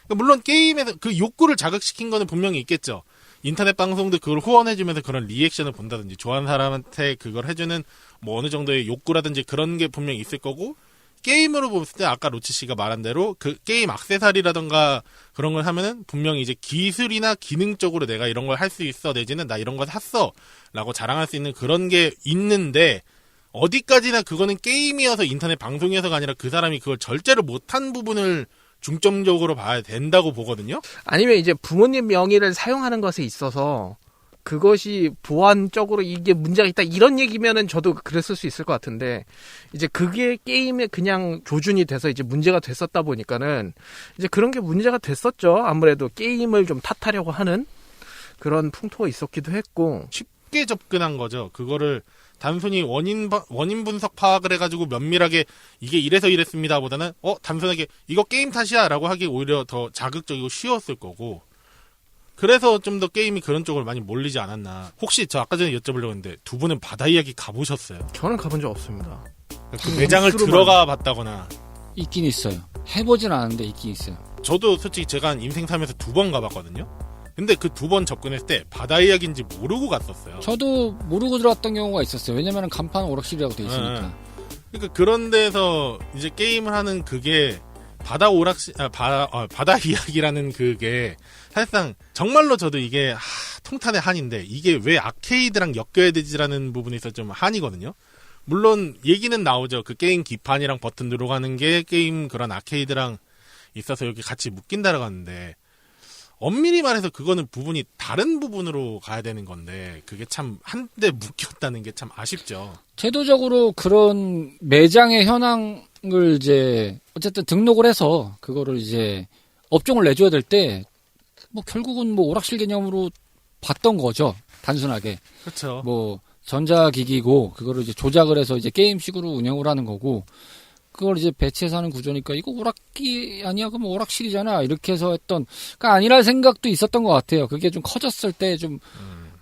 그러니까 물론 게임에서 그 욕구를 자극시킨 거는 분명히 있겠죠. 인터넷 방송도 그걸 후원해주면서 그런 리액션을 본다든지 좋아하는 사람한테 그걸 해주는 뭐 어느 정도의 욕구라든지 그런 게 분명히 있을 거고 게임으로 봤을 때 아까 로치 씨가 말한 대로 그 게임 액세서리라던가 그런 걸 하면은 분명히 이제 기술이나 기능적으로 내가 이런 걸 할 수 있어 내지는 나 이런 거 샀어 라고 자랑할 수 있는 그런 게 있는데 어디까지나 그거는 게임이어서 인터넷 방송이어서가 아니라 그 사람이 그걸 절제를 못한 부분을 중점적으로 봐야 된다고 보거든요. 아니면 이제 부모님 명의를 사용하는 것에 있어서 그것이 보안적으로 이게 문제가 있다 이런 얘기면은 저도 그랬을 수 있을 것 같은데 이제 그게 게임에 그냥 조준이 돼서 이제 문제가 됐었다 보니까는 이제 그런 게 문제가 됐었죠. 아무래도 게임을 좀 탓하려고 하는 그런 풍토가 있었기도 했고 쉽게 접근한 거죠. 그거를 단순히 원인 분석 파악을 해가지고 면밀하게 이게 이래서 이랬습니다 보다는 단순하게 이거 게임 탓이야 라고 하기 오히려 더 자극적이고 쉬웠을 거고 그래서 좀 더 게임이 그런 쪽으로 많이 몰리지 않았나. 혹시 저 아까 전에 여쭤보려고 했는데 두 분은 바다 이야기 가보셨어요? 저는 가본 적 없습니다. 그 매장을 들어가 봤다거나. 있긴 있어요. 해보진 않았는데 있긴 있어요. 저도 솔직히 제가 한 인생 살면서 2번 가봤거든요. 근데 그 2번 접근했을 때 바다 이야기인지 모르고 갔었어요. 저도 모르고 들어왔던 경우가 있었어요. 왜냐면 간판 오락실이라고 돼 있으니까. 그러니까 그런 데서 이제 게임을 하는 그게 바다 이야기라는 그게 사실상 정말로 저도 이게 통탄의 한인데 이게 왜 아케이드랑 엮여야 되지라는 부분이 있어 좀 한이거든요. 물론 얘기는 나오죠. 그 게임 기판이랑 버튼 들어가는 게 게임 그런 아케이드랑 있어서 여기 같이 묶인다라고 하는데 엄밀히 말해서 그거는 부분이 다른 부분으로 가야 되는 건데 그게 참 한데 묶였다는 게 참 아쉽죠. 제도적으로 그런 매장의 현황을 이제 어쨌든 등록을 해서 그거를 이제 업종을 내줘야 될 때 뭐 결국은 뭐 오락실 개념으로 봤던 거죠. 단순하게. 그렇죠. 뭐 전자기기고 그거를 이제 조작을 해서 이제 게임식으로 운영을 하는 거고 그걸 이제 배치해서 하는 구조니까 이거 오락기 아니야? 그럼 오락실이잖아. 이렇게 해서 했던 그러니까 아니랄 생각도 있었던 것 같아요. 그게 좀 커졌을 때 좀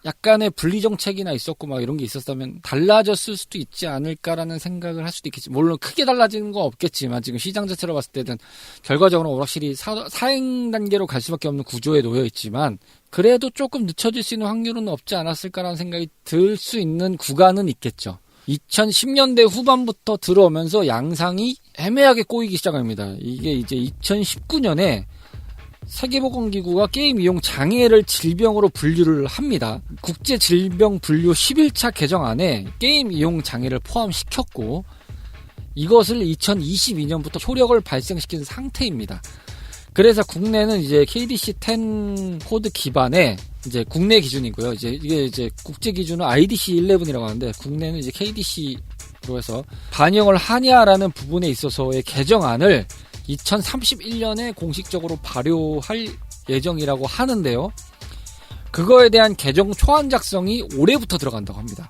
약간의 분리정책이나 있었고 막 이런 게 있었다면 달라졌을 수도 있지 않을까라는 생각을 할 수도 있겠지. 물론 크게 달라지는 건 없겠지만 지금 시장 자체로 봤을 때는 결과적으로 오락실이 사행 단계로 갈 수밖에 없는 구조에 놓여 있지만 그래도 조금 늦춰질 수 있는 확률은 없지 않았을까라는 생각이 들 수 있는 구간은 있겠죠. 2010년대 후반부터 들어오면서 양상이 애매하게 꼬이기 시작합니다. 이게 이제 2019년에 세계보건기구가 게임 이용 장애를 질병으로 분류를 합니다. 국제질병분류 11차 개정안에 게임 이용 장애를 포함시켰고 이것을 2022년부터 효력을 발생시킨 상태입니다. 그래서 국내는 이제 KDC-10 코드 기반의 이제 국내 기준이고요. 이게 이제 국제 기준은 IDC-11이라고 하는데 국내는 이제 KDC로 해서 반영을 하냐라는 부분에 있어서의 개정안을 2031년에 공식적으로 발효할 예정이라고 하는데요. 그거에 대한 개정 초안 작성이 올해부터 들어간다고 합니다.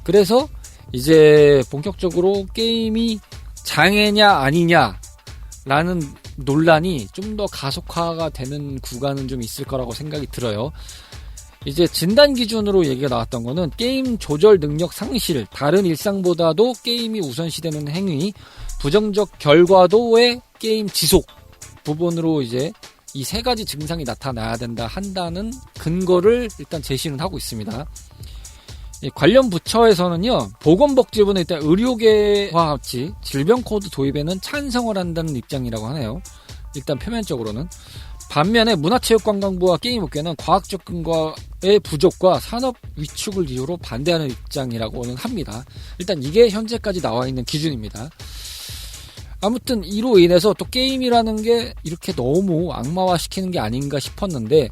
그래서 이제 본격적으로 게임이 장애냐 아니냐라는 논란이 좀 더 가속화가 되는 구간은 좀 있을 거라고 생각이 들어요. 이제 진단 기준으로 얘기가 나왔던 거는 게임 조절 능력 상실, 다른 일상보다도 게임이 우선시되는 행위, 부정적 결과도의 게임 지속 부분으로 이제 이 세 가지 증상이 나타나야 된다 한다는 근거를 일단 제시는 하고 있습니다. 관련 부처에서는요, 보건복지부는 일단 의료계와 같이 질병 코드 도입에는 찬성을 한다는 입장이라고 하네요. 일단 표면적으로는. 반면에 문화체육관광부와 게임업계는 과학적 근거의 부족과 산업 위축을 이유로 반대하는 입장이라고는 합니다. 일단 이게 현재까지 나와 있는 기준입니다. 아무튼 이로 인해서 또 게임이라는 게 이렇게 너무 악마화시키는 게 아닌가 싶었는데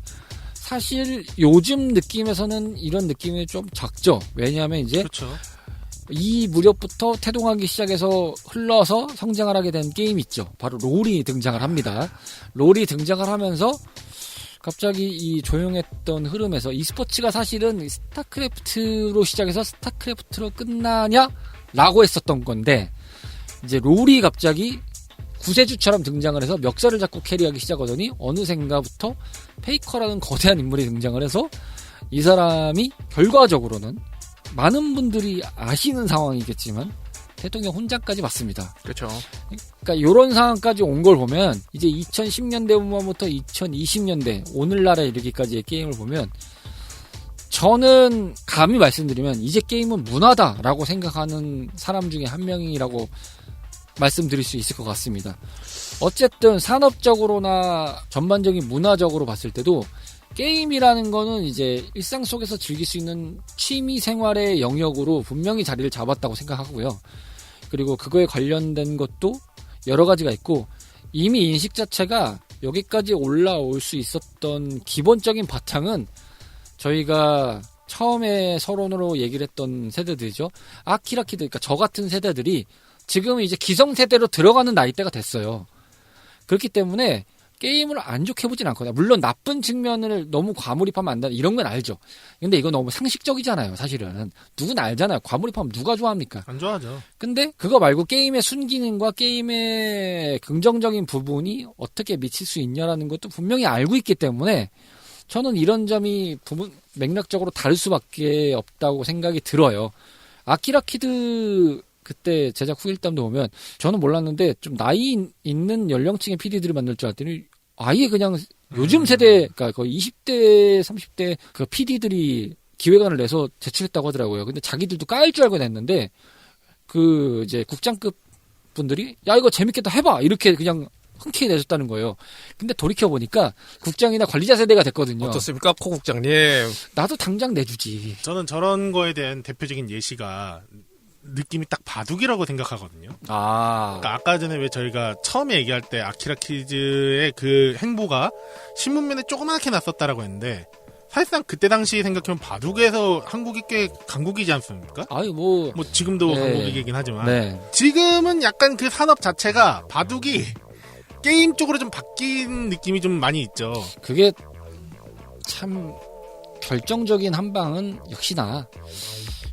사실 요즘 느낌에서는 이런 느낌이 좀 적죠. 왜냐하면 이제 그렇죠. 이 무렵부터 태동하기 시작해서 흘러서 성장을 하게 된 게임이 있죠. 바로 롤이 등장을 합니다. 롤이 등장을 하면서 갑자기 이 조용했던 흐름에서 e스포츠가 사실은 스타크래프트로 시작해서 스타크래프트로 끝나냐? 라고 했었던 건데 이제 롤이 갑자기 구세주처럼 등장을 해서 멱살을 잡고 캐리하기 시작하더니 어느샌가부터 페이커라는 거대한 인물이 등장을 해서 이 사람이 결과적으로는 많은 분들이 아시는 상황이겠지만 대통령 혼자까지 맞습니다. 그렇죠. 그러니까 이런 상황까지 온 걸 보면 이제 2010년대 후반부터 2020년대 오늘날에 이르기까지의 게임을 보면 저는 감히 말씀드리면 이제 게임은 문화다라고 생각하는 사람 중에 한 명이라고 말씀드릴 수 있을 것 같습니다. 어쨌든 산업적으로나 전반적인 문화적으로 봤을 때도 게임이라는 거는 이제 일상 속에서 즐길 수 있는 취미 생활의 영역으로 분명히 자리를 잡았다고 생각하고요. 그리고 그거에 관련된 것도 여러 가지가 있고 이미 인식 자체가 여기까지 올라올 수 있었던 기본적인 바탕은 저희가 처음에 서론으로 얘기를 했던 세대들이죠. 아키라키드, 그러니까 저 같은 세대들이 지금 이제 기성세대로 들어가는 나이대가 됐어요. 그렇기 때문에 게임을 안 좋게 보진 않거든요. 물론 나쁜 측면을 너무 과몰입하면 안 된다. 이런 건 알죠. 근데 이거 너무 상식적이잖아요, 사실은. 누구나 알잖아요. 과몰입하면 누가 좋아합니까? 안 좋아하죠. 근데 그거 말고 게임의 순기능과 게임의 긍정적인 부분이 어떻게 미칠 수 있냐라는 것도 분명히 알고 있기 때문에 저는 이런 점이 맥락적으로 다를 수밖에 없다고 생각이 들어요. 아키라키드 그때 제작 후일담도 보면 저는 몰랐는데 좀 나이 있는 연령층의 PD들이 만들 줄 알았더니 아예 그냥 요즘 세대, 그러니까 거의 20대, 30대 그 PD들이 기획안을 내서 제출했다고 하더라고요. 근데 자기들도 까일 줄 알고 냈는데 그 이제 국장급 분들이 야 이거 재밌겠다 해봐 이렇게 그냥 흔쾌히 내줬다는 거예요. 근데 돌이켜보니까 국장이나 관리자 세대가 됐거든요. 어떻습니까, 코 국장님? 나도 당장 내주지. 저는 저런 거에 대한 대표적인 예시가 느낌이 딱 바둑이라고 생각하거든요. 그러니까 아까 전에 왜 저희가 처음에 얘기할 때 아키라 키즈의 그 행보가 신문면에 조그맣게 났었다라고 했는데 사실상 그때 당시 생각해보면 바둑에서 한국이 꽤 강국이지 않습니까? 아유 뭐 지금도 네. 강국이긴 하지만 네. 지금은 약간 그 산업 자체가 바둑이 게임 쪽으로 좀 바뀐 느낌이 좀 많이 있죠. 그게 참 결정적인 한 방은 역시나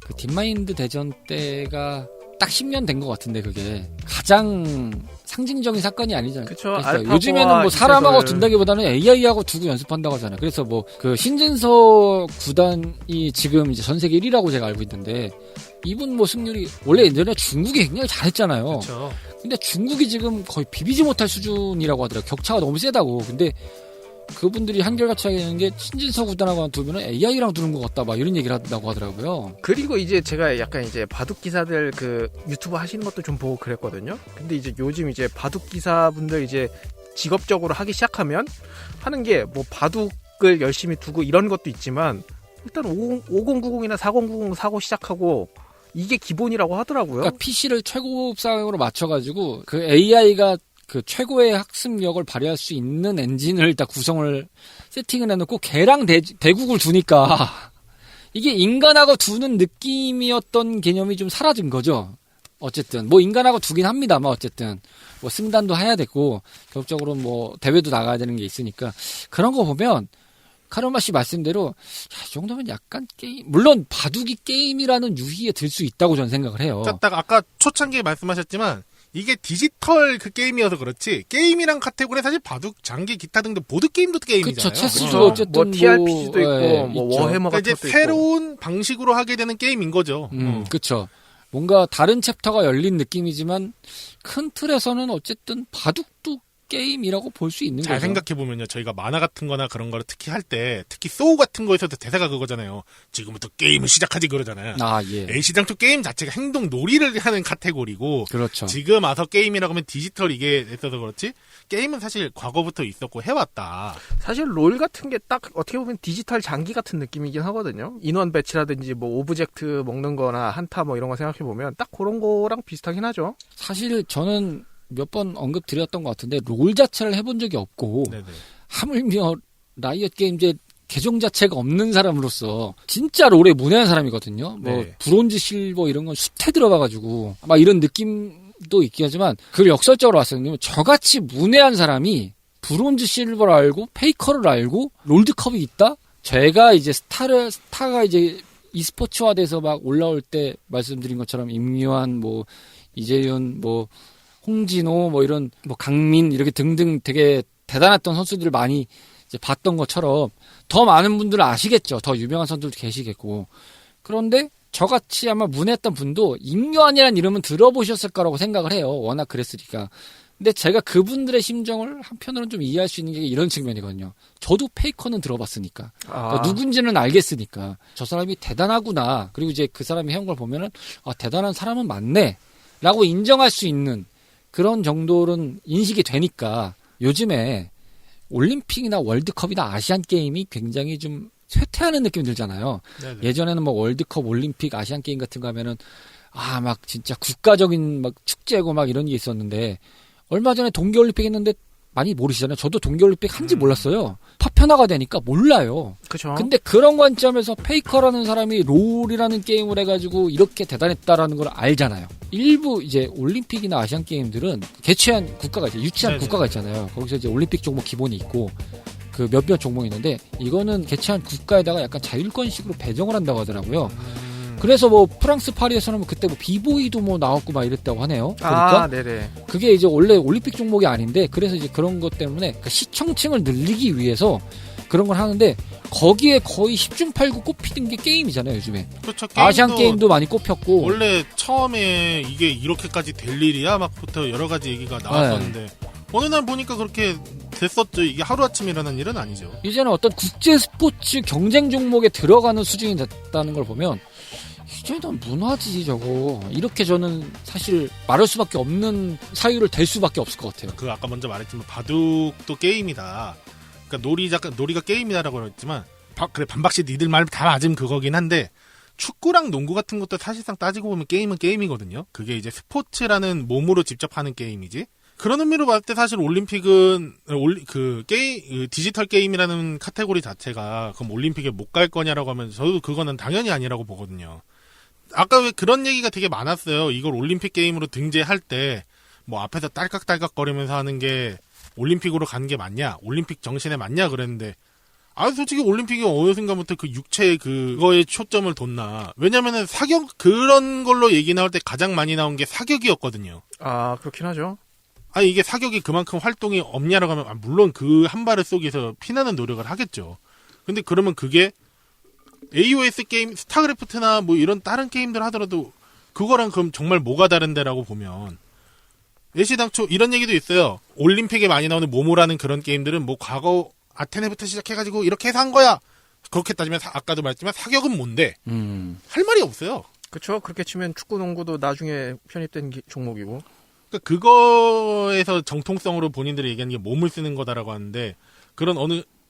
그 딥마인드 대전 때가 딱 10년 된 것 같은데 그게 가장 상징적인 사건이 아니잖아요. 그쵸. 그러니까 알파고와 요즘에는 뭐 사람하고 이색을- 둔다기보다는 AI하고 두고 연습한다고 하잖아요. 그래서 뭐 그 신진서 구단이 지금 이제 전 세계 1위라고 제가 알고 있는데 이분 뭐 승률이 원래 예전에 중국이 굉장히 잘했잖아요. 그렇죠. 근데 중국이 지금 거의 비비지 못할 수준이라고 하더라고요. 격차가 너무 세다고. 근근데 그분들이 한결같이 하는 게 신진서 구단하고 두면은 AI랑 두는 것 같다. 막 이런 얘기를 한다고 하더라고요. 그리고 이제 제가 약간 이제 바둑 기사들 그 유튜브 하시는 것도 좀 보고 그랬거든요. 근데 이제 요즘 이제 바둑 기사분들 이제 직업적으로 하기 시작하면 하는 게 뭐 바둑을 열심히 두고 이런 것도 있지만 일단 5090이나 4090 사고 시작하고 이게 기본이라고 하더라고요. 그러니까 PC를 최고급 사양으로 맞춰가지고 그 AI가 그 최고의 학습력을 발휘할 수 있는 엔진을 다 구성을 세팅을 해놓고 걔랑 대국을 두니까 이게 인간하고 두는 느낌이었던 개념이 좀 사라진 거죠. 어쨌든 뭐 인간하고 두긴 합니다만 어쨌든 뭐 승단도 해야 되고 결국적으로 뭐 대회도 나가야 되는 게 있으니까 그런 거 보면 카르마 씨 말씀대로 야, 이 정도면 약간 게임 물론 바둑이 게임이라는 유희에 들 수 있다고 저는 생각을 해요. 딱 아까 초창기에 말씀하셨지만 이게 디지털 그 게임이어서 그렇지 게임이란 카테고리에 사실 바둑, 장기, 기타 등등 보드 게임도 게임이잖아요. 그쵸, 체스도 그렇죠. 어쨌든 뭐 TRPG도 있고 예, 뭐 있죠. 워해머 그러니까 같은 이제 것도 새로운 방식으로 하게 되는 게임인 거죠. 그쵸. 뭔가 다른 챕터가 열린 느낌이지만 큰 틀에서는 어쨌든 바둑도 게임이라고 볼 수 있는 잘 거죠. 생각해보면요. 저희가 만화 같은 거나 그런 거를 특히 할 때, 특히 소우 같은 거에서도 대사가 그거잖아요. 지금부터 게임을 시작하지 그러잖아요. 아, 예. A시장초 게임 자체가 행동 놀이를 하는 카테고리고, 그렇죠. 지금 와서 게임이라고 하면 디지털 이게 있어서 그렇지, 게임은 사실 과거부터 있었고 해왔다. 사실 롤 같은 게 딱 어떻게 보면 디지털 장기 같은 느낌이긴 하거든요. 인원 배치라든지 뭐 오브젝트 먹는 거나 한타 뭐 이런 거 생각해 보면 딱 그런 거랑 비슷하긴 하죠. 사실 저는 몇 번 언급드렸던 것 같은데 롤 자체를 해본 적이 없고 네네. 하물며 라이엇 게임즈 계정 자체가 없는 사람으로서 진짜 롤에 문외한 사람이거든요. 뭐 네. 브론즈, 실버 이런 건 숫에 들어가가지고 막 이런 느낌도 있긴 하지만 그걸 역설적으로 봤었는데 저같이 문외한 사람이 브론즈, 실버를 알고 페이커를 알고 롤드컵이 있다? 제가 이제 스타가 이제 e스포츠화돼서 막 올라올 때 말씀드린 것처럼 임요한, 뭐 이재윤, 뭐 홍진호, 뭐 이런 뭐 강민 이렇게 등등 되게 대단했던 선수들을 많이 이제 봤던 것처럼 더 많은 분들은 아시겠죠. 더 유명한 선수들도 계시겠고. 그런데 저같이 아마 문외했던 분도 임요한이라는 이름은 들어보셨을 거라고 생각을 해요. 워낙 그랬으니까. 근데 제가 그분들의 심정을 한편으로는 좀 이해할 수 있는 게 이런 측면이거든요. 저도 페이커는 들어봤으니까. 그러니까 누군지는 알겠으니까. 저 사람이 대단하구나. 그리고 이제 그 사람이 해온 걸 보면은 아, 대단한 사람은 맞네. 라고 인정할 수 있는 그런 정도는 인식이 되니까 요즘에 올림픽이나 월드컵이나 아시안 게임이 굉장히 좀 쇠퇴하는 느낌이 들잖아요. 네네. 예전에는 뭐 월드컵, 올림픽, 아시안 게임 같은 거 하면은 막 진짜 국가적인 막 축제고 막 이런 게 있었는데 얼마 전에 동계올림픽 했는데 많이 모르시잖아요. 저도 동계올림픽 한지 몰랐어요. 파편화가 되니까 몰라요. 그렇죠. 근데 그런 관점에서 페이커라는 사람이 롤이라는 게임을 해가지고 이렇게 대단했다라는 걸 알잖아요. 일부 이제 올림픽이나 아시안 게임들은 개최한 국가가 이제 유치한 네네. 국가가 있잖아요. 거기서 이제 올림픽 종목 기본이 있고 그 몇몇 종목이 있는데 이거는 개최한 국가에다가 약간 자율권식으로 배정을 한다고 하더라고요. 그래서 뭐 프랑스 파리에서는 그때 뭐 비보이도 뭐 나왔고 막 이랬다고 하네요. 보니까 네네. 그게 이제 원래 올림픽 종목이 아닌데 그래서 이제 그런 것 때문에 그 시청층을 늘리기 위해서 그런 걸 하는데 거기에 거의 10중 8구 꼽히는 게 게임이잖아요, 요즘에. 그렇죠. 아시안 게임도 많이 꼽혔고. 원래 처음에 이게 이렇게까지 될 일이야 막부터 여러 가지 얘기가 나왔었는데 어느 날 보니까 그렇게 됐었죠. 이게 하루아침에 일어난 일은 아니죠. 이제는 어떤 국제 스포츠 경쟁 종목에 들어가는 수준이 됐다는 걸 보면 이제는 문화지 저거. 이렇게 저는 사실 말할 수밖에 없는 사유를 댈 수밖에 없을 것 같아요. 그 아까 먼저 말했지만 바둑도 게임이다. 그러니까 놀이가 게임이다라고 했지만 그래 반박시 니들 말 다 맞으면 그거긴 한데 축구랑 농구 같은 것도 사실상 따지고 보면 게임은 게임이거든요. 그게 이제 스포츠라는 몸으로 직접 하는 게임이지. 그런 의미로 봤을 때 사실 올림픽은 디지털 게임이라는 카테고리 자체가 그럼 올림픽에 못 갈 거냐라고 하면 저도 그거는 당연히 아니라고 보거든요. 아까 왜 그런 얘기가 되게 많았어요. 이걸 올림픽 게임으로 등재할 때 뭐 앞에서 딸깍딸깍거리면서 하는 게 올림픽으로 가는 게 맞냐? 올림픽 정신에 맞냐? 그랬는데 솔직히 올림픽이 어느 순간부터 그 육체 그거에 초점을 뒀나. 왜냐면은 그런 걸로 얘기 나올 때 가장 많이 나온 게 사격이었거든요. 그렇긴 하죠. 이게 사격이 그만큼 활동이 없냐라고 하면 물론 그 한 발을 쏘기 위해서 피나는 노력을 하겠죠. 근데 그러면 그게 AOS 게임, 스타크래프트나 뭐 이런 다른 게임들 하더라도 그거랑 그럼 정말 뭐가 다른데라고 보면 애시당초 이런 얘기도 있어요. 올림픽에 많이 나오는 모모라는 그런 게임들은 뭐 과거 아테네부터 시작해가지고 이렇게 해서 한 거야. 그렇게 따지면 아까도 말했지만 사격은 뭔데? 할 말이 없어요. 그렇죠. 그렇게 치면 축구, 농구도 나중에 편입된 종목이고. 그러니까 그거에서 정통성으로 본인들이 얘기하는 게 몸을 쓰는 거다라고 하는데 그런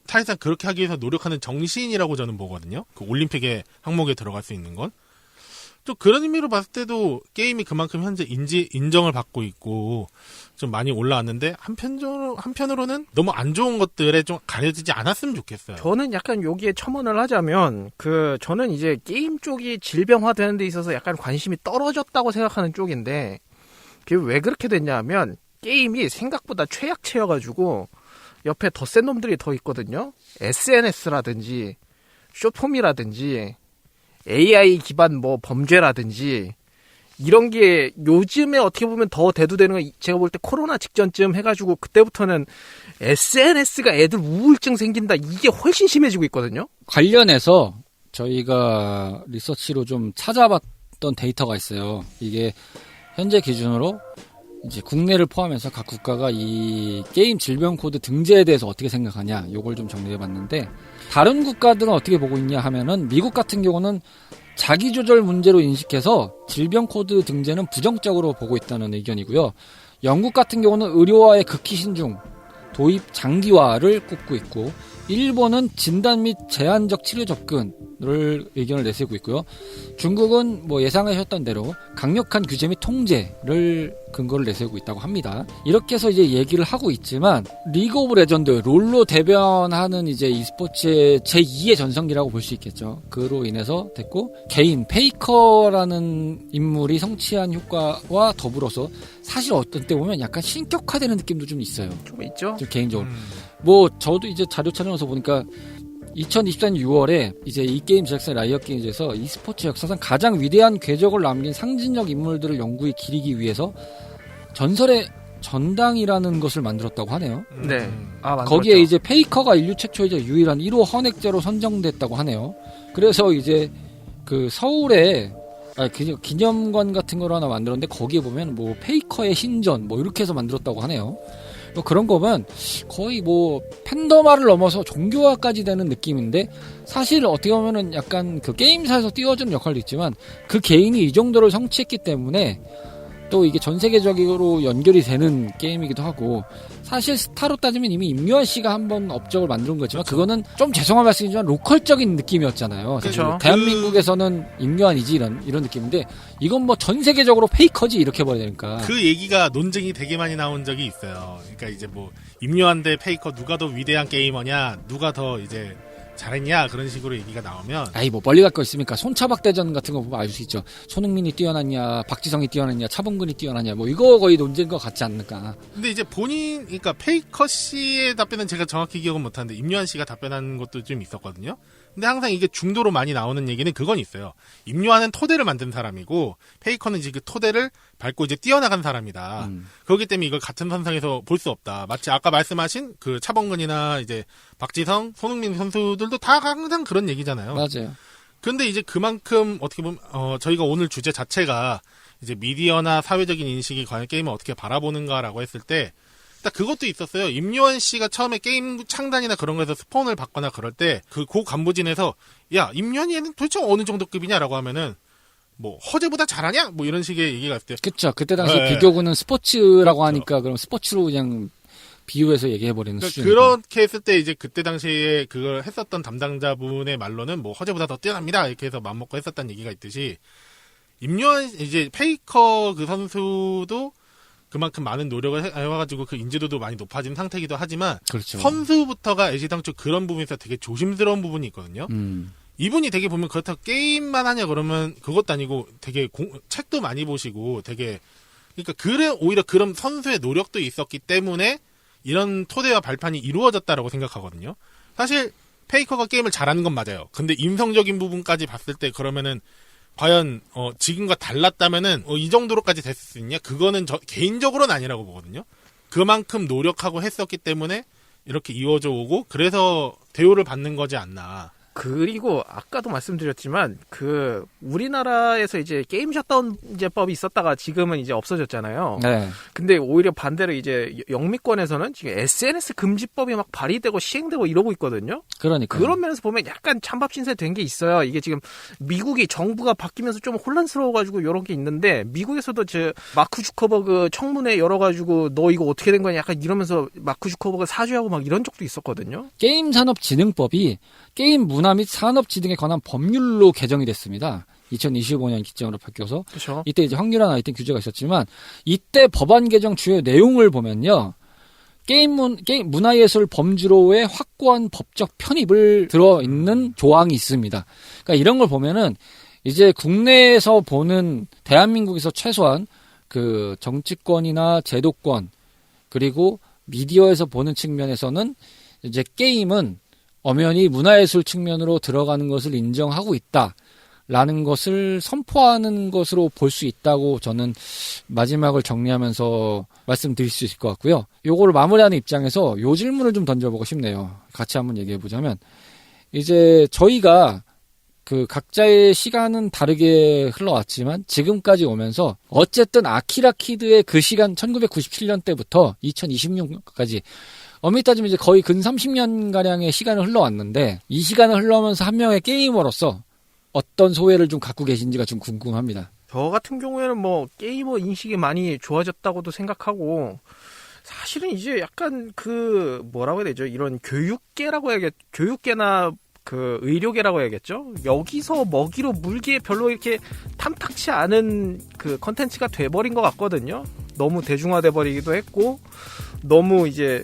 사실상 그렇게 하기 위해서 노력하는 정신이라고 저는 보거든요. 그 올림픽의 항목에 들어갈 수 있는 건. 또 그런 의미로 봤을 때도 게임이 그만큼 현재 인정을 받고 있고 좀 많이 올라왔는데 한편으로는 너무 안 좋은 것들에 좀 가려지지 않았으면 좋겠어요. 저는 약간 여기에 첨언을 하자면 저는 이제 게임 쪽이 질병화되는 데 있어서 약간 관심이 떨어졌다고 생각하는 쪽인데 그게 왜 그렇게 됐냐 하면 게임이 생각보다 최약체여가지고 옆에 더 센 놈들이 더 있거든요. SNS라든지 쇼폼이라든지 AI 기반 뭐 범죄라든지 이런 게 요즘에 어떻게 보면 더 대두되는 건 제가 볼 때 코로나 직전쯤 해가지고 그때부터는 SNS가 애들 우울증 생긴다 이게 훨씬 심해지고 있거든요. 관련해서 저희가 리서치로 좀 찾아봤던 데이터가 있어요. 이게 현재 기준으로 이제 국내를 포함해서 각 국가가 이 게임 질병 코드 등재에 대해서 어떻게 생각하냐 요걸 좀 정리해봤는데 다른 국가들은 어떻게 보고 있냐 하면은 미국 같은 경우는 자기조절 문제로 인식해서 질병 코드 등재는 부정적으로 보고 있다는 의견이고요. 영국 같은 경우는 의료화에 극히 신중, 도입 장기화를 꼽고 있고 일본은 진단 및 제한적 치료 접근을 의견을 내세우고 있고요. 중국은 뭐 예상하셨던 대로 강력한 규제 및 통제를 근거를 내세우고 있다고 합니다. 이렇게 해서 이제 얘기를 하고 있지만 리그 오브 레전드 롤로 대변하는 이제 e스포츠의 제2의 전성기라고 볼 수 있겠죠. 그로 인해서 됐고 개인 페이커라는 인물이 성취한 효과와 더불어서 사실 어떤 때 보면 약간 신격화되는 느낌도 좀 있어요. 좀 있죠. 좀 개인적으로. 뭐 저도 이제 자료 찾아서 보니까 2024년 6월에 이제 이 게임 제작사 라이엇 게임즈에서 e스포츠 역사상 가장 위대한 궤적을 남긴 상징적 인물들을 영구히 기리기 위해서 전설의 전당이라는 것을 만들었다고 하네요. 네. 만들었죠. 거기에 이제 페이커가 인류 최초이자 유일한 1호 헌액자로 선정됐다고 하네요. 그래서 이제 그 서울에 기념관 같은 걸 하나 만들었는데 거기에 보면 뭐 페이커의 신전 뭐 이렇게 해서 만들었다고 하네요. 그런 거 보면 거의 뭐 팬덤화를 넘어서 종교화까지 되는 느낌인데 사실 어떻게 보면은 약간 그 게임사에서 띄워주는 역할도 있지만 그 개인이 이 정도를 성취했기 때문에 또 이게 전 세계적으로 연결이 되는 게임이기도 하고 사실 스타로 따지면 이미 임요한 씨가 한번 업적을 만든 거지만 그거는 좀 죄송한 말씀이지만 로컬적인 느낌이었잖아요. 사실 그쵸. 대한민국에서는 임요한이지 이런 느낌인데 이건 뭐 전 세계적으로 페이커지 이렇게 버리니까 그 얘기가 논쟁이 되게 많이 나온 적이 있어요. 그러니까 이제 뭐 임요한 대 페이커 누가 더 위대한 게이머냐, 누가 더 이제 잘했냐 그런 식으로 얘기가 나오면 아이 뭐 멀리 갈 거 있습니까? 손차박 대전 같은 거 보면 알 수 있죠. 손흥민이 뛰어났냐, 박지성이 뛰어났냐, 차범근이 뛰어났냐 뭐 이거 거의 논쟁인 것 같지 않을까. 근데 이제 본인 그러니까 페이커 씨의 답변은 제가 정확히 기억은 못하는데 임요한 씨가 답변한 것도 좀 있었거든요. 근데 항상 이게 중도로 많이 나오는 얘기는 그건 있어요. 임요한은 토대를 만든 사람이고 페이커는 이제 그 토대를 밟고 이제 뛰어나간 사람이다. 그렇기 때문에 이걸 같은 선상에서 볼 수 없다. 마치 아까 말씀하신 그 차범근이나 이제 박지성, 손흥민 선수들도 다 항상 그런 얘기잖아요. 맞아요. 근데 이제 그만큼 어떻게 보면 저희가 오늘 주제 자체가 이제 미디어나 사회적인 인식이 과연 게임을 어떻게 바라보는가라고 했을 때 딱 그것도 있었어요. 임요한 씨가 처음에 게임 창단이나 그런 거에서 스폰을 받거나 그럴 때 그 고 간부진에서 야 임요한이 얘는 도대체 어느 정도 급이냐라고 하면은 뭐 허재보다 잘하냐 뭐 이런 식의 얘기가 있을 때 그쵸. 그때 당시 네. 비교구는 스포츠라고 하니까 그럼 스포츠로 그냥 비유해서 얘기해버리는 그러니까 수준. 그렇게 했을 때 이제 그때 당시에 그걸 했었던 담당자분의 말로는 뭐 허재보다 더 뛰어납니다 이렇게 해서 맘먹고 했었다는 얘기가 있듯이 임요한 이제 페이커 그 선수도 그만큼 많은 노력을 해와가지고 그 인지도도 많이 높아진 상태이기도 하지만 그렇죠. 선수부터가 애시당초 그런 부분에서 되게 조심스러운 부분이 있거든요. 이분이 되게 보면 그렇다고 게임만 하냐 그러면 그것도 아니고 되게 책도 많이 보시고 되게 그러니까 오히려 그런 선수의 노력도 있었기 때문에 이런 토대와 발판이 이루어졌다라고 생각하거든요. 사실 페이커가 게임을 잘하는 건 맞아요. 근데 인성적인 부분까지 봤을 때 그러면은 과연 지금과 달랐다면은 이 정도로까지 됐을 수 있냐? 그거는 개인적으로는 아니라고 보거든요. 그만큼 노력하고 했었기 때문에 이렇게 이어져 오고 그래서 대우를 받는 거지 않나. 그리고 아까도 말씀드렸지만 그 우리나라에서 이제 게임 셧다운제법이 있었다가 지금은 이제 없어졌잖아요. 네. 근데 오히려 반대로 이제 영미권에서는 지금 SNS 금지법이 막 발의되고 시행되고 이러고 있거든요. 그러니까. 그런 면에서 보면 약간 찬밥 신세된 게 있어요. 이게 지금 미국이 정부가 바뀌면서 좀 혼란스러워가지고 이런 게 있는데 미국에서도 저 마크 주커버그 청문회 열어가지고 너 이거 어떻게 된 거냐 약간 이러면서 마크 주커버그 사죄하고 막 이런 적도 있었거든요. 게임산업진흥법이 게임 문화 및 산업지 등에 관한 법률로 개정이 됐습니다. 2025년 기점으로 바뀌어서 그렇죠. 이때 이제 확률화 나이팅 규제가 있었지만 이때 법안 개정 주요 내용을 보면요. 게임 문화예술 범주로의 확고한 법적 편입을 들어있는 조항이 있습니다. 그러니까 이런 걸 보면은 이제 국내에서 보는 대한민국에서 최소한 그 정치권이나 제도권 그리고 미디어에서 보는 측면에서는 이제 게임은 엄연히 문화예술 측면으로 들어가는 것을 인정하고 있다라는 것을 선포하는 것으로 볼 수 있다고 저는 마지막을 정리하면서 말씀드릴 수 있을 것 같고요. 요거를 마무리하는 입장에서 요 질문을 좀 던져보고 싶네요. 같이 한번 얘기해보자면 이제 저희가 그 각자의 시간은 다르게 흘러왔지만 지금까지 오면서 어쨌든 아키라 키드의 그 시간 1997년 때부터 2026년까지 엄밀히 따지면 이제 거의 근 30년가량의 시간을 흘러왔는데 이 시간을 흘러오면서 한 명의 게이머로서 어떤 소회를 좀 갖고 계신지가 좀 궁금합니다. 저 같은 경우에는 뭐 게이머 인식이 많이 좋아졌다고도 생각하고 사실은 이제 약간 그 뭐라고 해야 되죠? 이런 교육계라고 해야겠 교육계나 그 의료계라고 해야겠죠? 여기서 먹이로 물기에 별로 이렇게 탐탁치 않은 그 컨텐츠가 돼버린 것 같거든요. 너무 대중화돼 버리기도 했고 너무 이제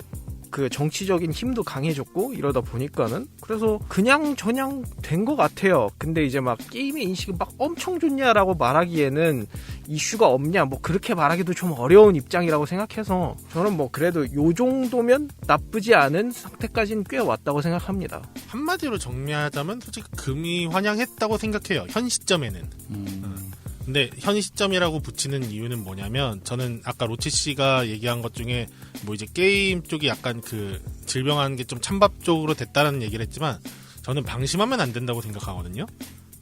그 정치적인 힘도 강해졌고 이러다 보니까는 그래서 그냥 저냥 된 것 같아요. 근데 이제 막 게임의 인식이 막 엄청 좋냐라고 말하기에는 이슈가 없냐 뭐 그렇게 말하기도 좀 어려운 입장이라고 생각해서 저는 뭐 그래도 요 정도면 나쁘지 않은 상태까지는 꽤 왔다고 생각합니다. 한마디로 정리하자면 솔직히 금이 환영했다고 생각해요. 현 시점에는. 근데 현 시점이라고 붙이는 이유는 뭐냐면 저는 아까 로치 씨가 얘기한 것 중에 뭐 이제 게임 쪽이 약간 그 질병하는 게 좀 찬밥 쪽으로 됐다는 얘기를 했지만 저는 방심하면 안 된다고 생각하거든요.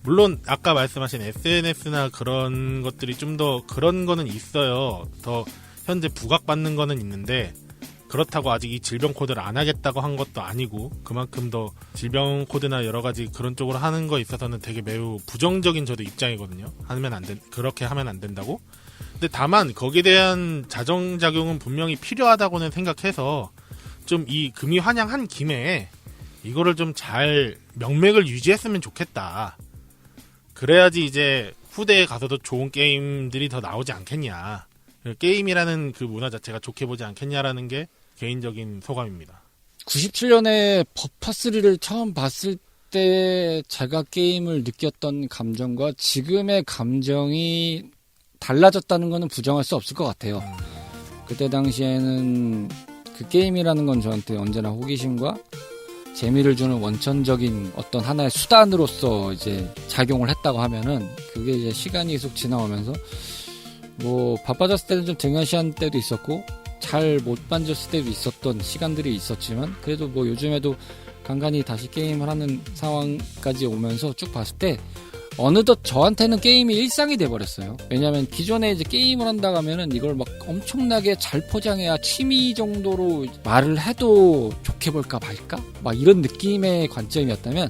물론 아까 말씀하신 SNS나 그런 것들이 좀 더 그런 거는 있어요. 더 현재 부각받는 거는 있는데 그렇다고 아직 이 질병 코드를 안 하겠다고 한 것도 아니고 그만큼 더 질병 코드나 여러 가지 그런 쪽으로 하는 거에 있어서는 되게 매우 부정적인 저도 입장이거든요. 그렇게 하면 안 된다고. 근데 다만 거기에 대한 자정작용은 분명히 필요하다고는 생각해서 좀 이 금이 환영한 김에 이거를 좀 잘 명맥을 유지했으면 좋겠다. 그래야지 이제 후대에 가서도 좋은 게임들이 더 나오지 않겠냐. 게임이라는 그 문화 자체가 좋게 보지 않겠냐라는 게 개인적인 소감입니다. 97년에 버파3를 처음 봤을 때 제가 게임을 느꼈던 감정과 지금의 감정이 달라졌다는 것은 부정할 수 없을 것 같아요. 그때 당시에는 그 게임이라는 건 저한테 언제나 호기심과 재미를 주는 원천적인 어떤 하나의 수단으로서 이제 작용을 했다고 하면은 그게 이제 시간이 계속 지나오면서 뭐 바빠졌을 때는 좀 등한시한 때도 있었고 잘 못 만졌을 때도 있었던 시간들이 있었지만 그래도 뭐 요즘에도 간간히 다시 게임을 하는 상황까지 오면서 쭉 봤을 때 어느덧 저한테는 게임이 일상이 돼버렸어요. 왜냐하면 기존에 이제 게임을 한다고 하면은 이걸 막 엄청나게 잘 포장해야 취미 정도로 말을 해도 좋게 볼까 말까? 막 이런 느낌의 관점이었다면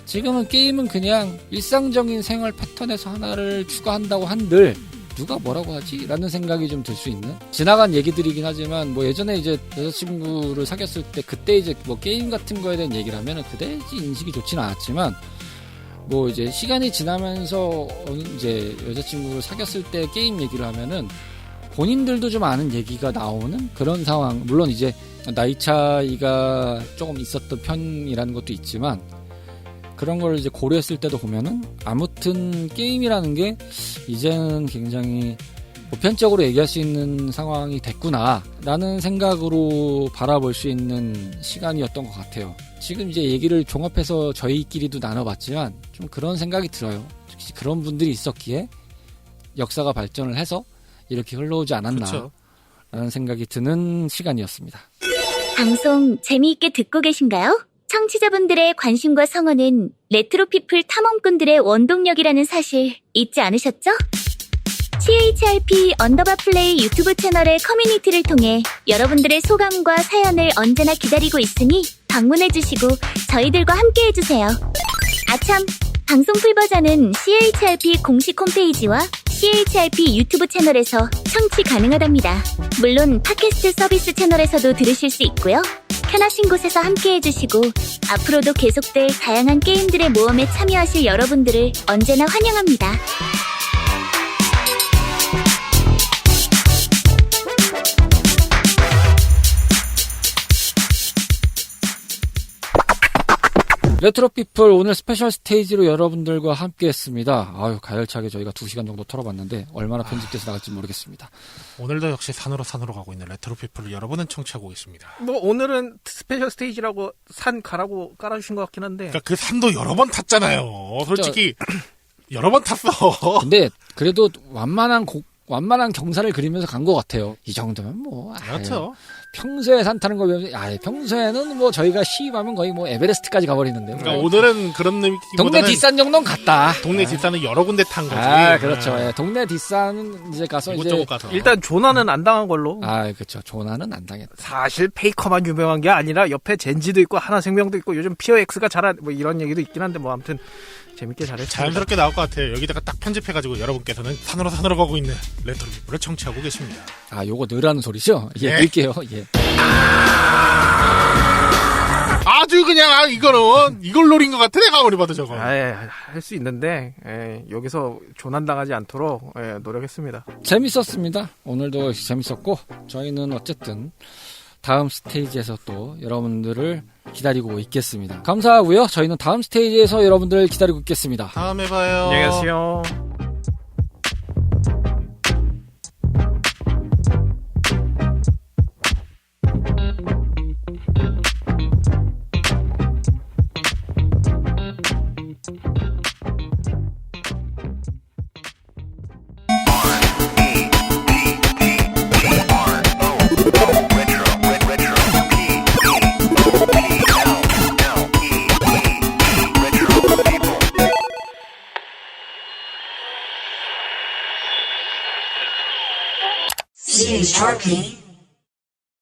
지금은 게임은 그냥 일상적인 생활 패턴에서 하나를 추가한다고 한들 누가 뭐라고 하지? 라는 생각이 좀 들 수 있는 지나간 얘기들이긴 하지만 뭐 예전에 이제 여자친구를 사귀었을 때 그때 이제 뭐 게임 같은 거에 대한 얘기를 하면은 그다지 인식이 좋지는 않았지만 뭐 이제 시간이 지나면서 이제 여자친구를 사귀었을 때 게임 얘기를 하면은 본인들도 좀 아는 얘기가 나오는 그런 상황. 물론 이제 나이 차이가 조금 있었던 편이라는 것도 있지만 그런 걸 이제 고려했을 때도 보면은 아무튼 게임이라는 게 이제는 굉장히 보편적으로 얘기할 수 있는 상황이 됐구나 라는 생각으로 바라볼 수 있는 시간이었던 것 같아요. 지금 이제 얘기를 종합해서 저희끼리도 나눠봤지만 좀 그런 생각이 들어요. 혹시 그런 분들이 있었기에 역사가 발전을 해서 이렇게 흘러오지 않았나 그렇죠. 라는 생각이 드는 시간이었습니다. 방송 재미있게 듣고 계신가요? 청취자분들의 관심과 성원은 레트로피플 탐험꾼들의 원동력이라는 사실 잊지 않으셨죠? CHRP_플레이 유튜브 채널의 커뮤니티를 통해 여러분들의 소감과 사연을 언제나 기다리고 있으니 방문해주시고 저희들과 함께해주세요. 아참! 방송 풀버전은 CHRP 공식 홈페이지와 CHRP 유튜브 채널에서 청취 가능하답니다. 물론 팟캐스트 서비스 채널에서도 들으실 수 있고요. 편하신 곳에서 함께해주시고 앞으로도 계속될 다양한 게임들의 모험에 참여하실 여러분들을 언제나 환영합니다. 레트로피플 오늘 스페셜 스테이지로 여러분들과 함께했습니다. 아유 가열차게 저희가 2시간 정도 털어봤는데 얼마나 편집돼서 나갈지 모르겠습니다. 오늘도 역시 산으로 가고 있는 레트로피플을 여러분은 청취하고 있습니다. 뭐 오늘은 스페셜 스테이지라고 산 가라고 깔아주신 것 같긴 한데. 그러니까 그 산도 여러 번 탔잖아요. 솔직히 여러 번 탔어. 근데 그래도 완만한 경사를 그리면서 간 것 같아요. 이 정도면 뭐. 그렇죠. 평소에 산 타는 거 보면, 평소에는 뭐 저희가 시입하면 거의 뭐 에베레스트까지 가버리는데. 그러니까 오늘은 그런 느낌보다는 동네 뒷산 정도는 갔다. 동네 뒷산은 여러 군데 탄 거지. 그렇죠. 예, 동네 뒷산은 이제 가서 이곳저곳 이제. 가서. 일단 조나는 안 당한 걸로. 그렇죠. 조나는 안 당했다. 사실 페이커만 유명한 게 아니라 옆에 젠지도 있고 하나생명도 있고 요즘 피어엑스가 잘한 뭐 이런 얘기도 있긴 한데 뭐 아무튼 재밌게 잘했어요. 자연스럽게 나올 것 같아요. 여기다가 딱 편집해가지고 여러분께서는 산으로 가고 있는 레트로피플을 청취하고 계십니다. 요거 늘하는 소리죠? 예, 예. 넣을게요. 예. 아주 그냥 이거는 이걸 노린 것 같아. 내가 아무리 봐도 저거. 할 수 있는데 여기서 조난당하지 않도록 노력했습니다. 재밌었습니다. 오늘도 재밌었고 저희는 어쨌든 다음 스테이지에서 또 여러분들을 기다리고 있겠습니다. 감사하고요. 저희는 다음 스테이지에서 여러분들을 기다리고 있겠습니다. 다음에 봐요. 안녕히 가세요. CHRP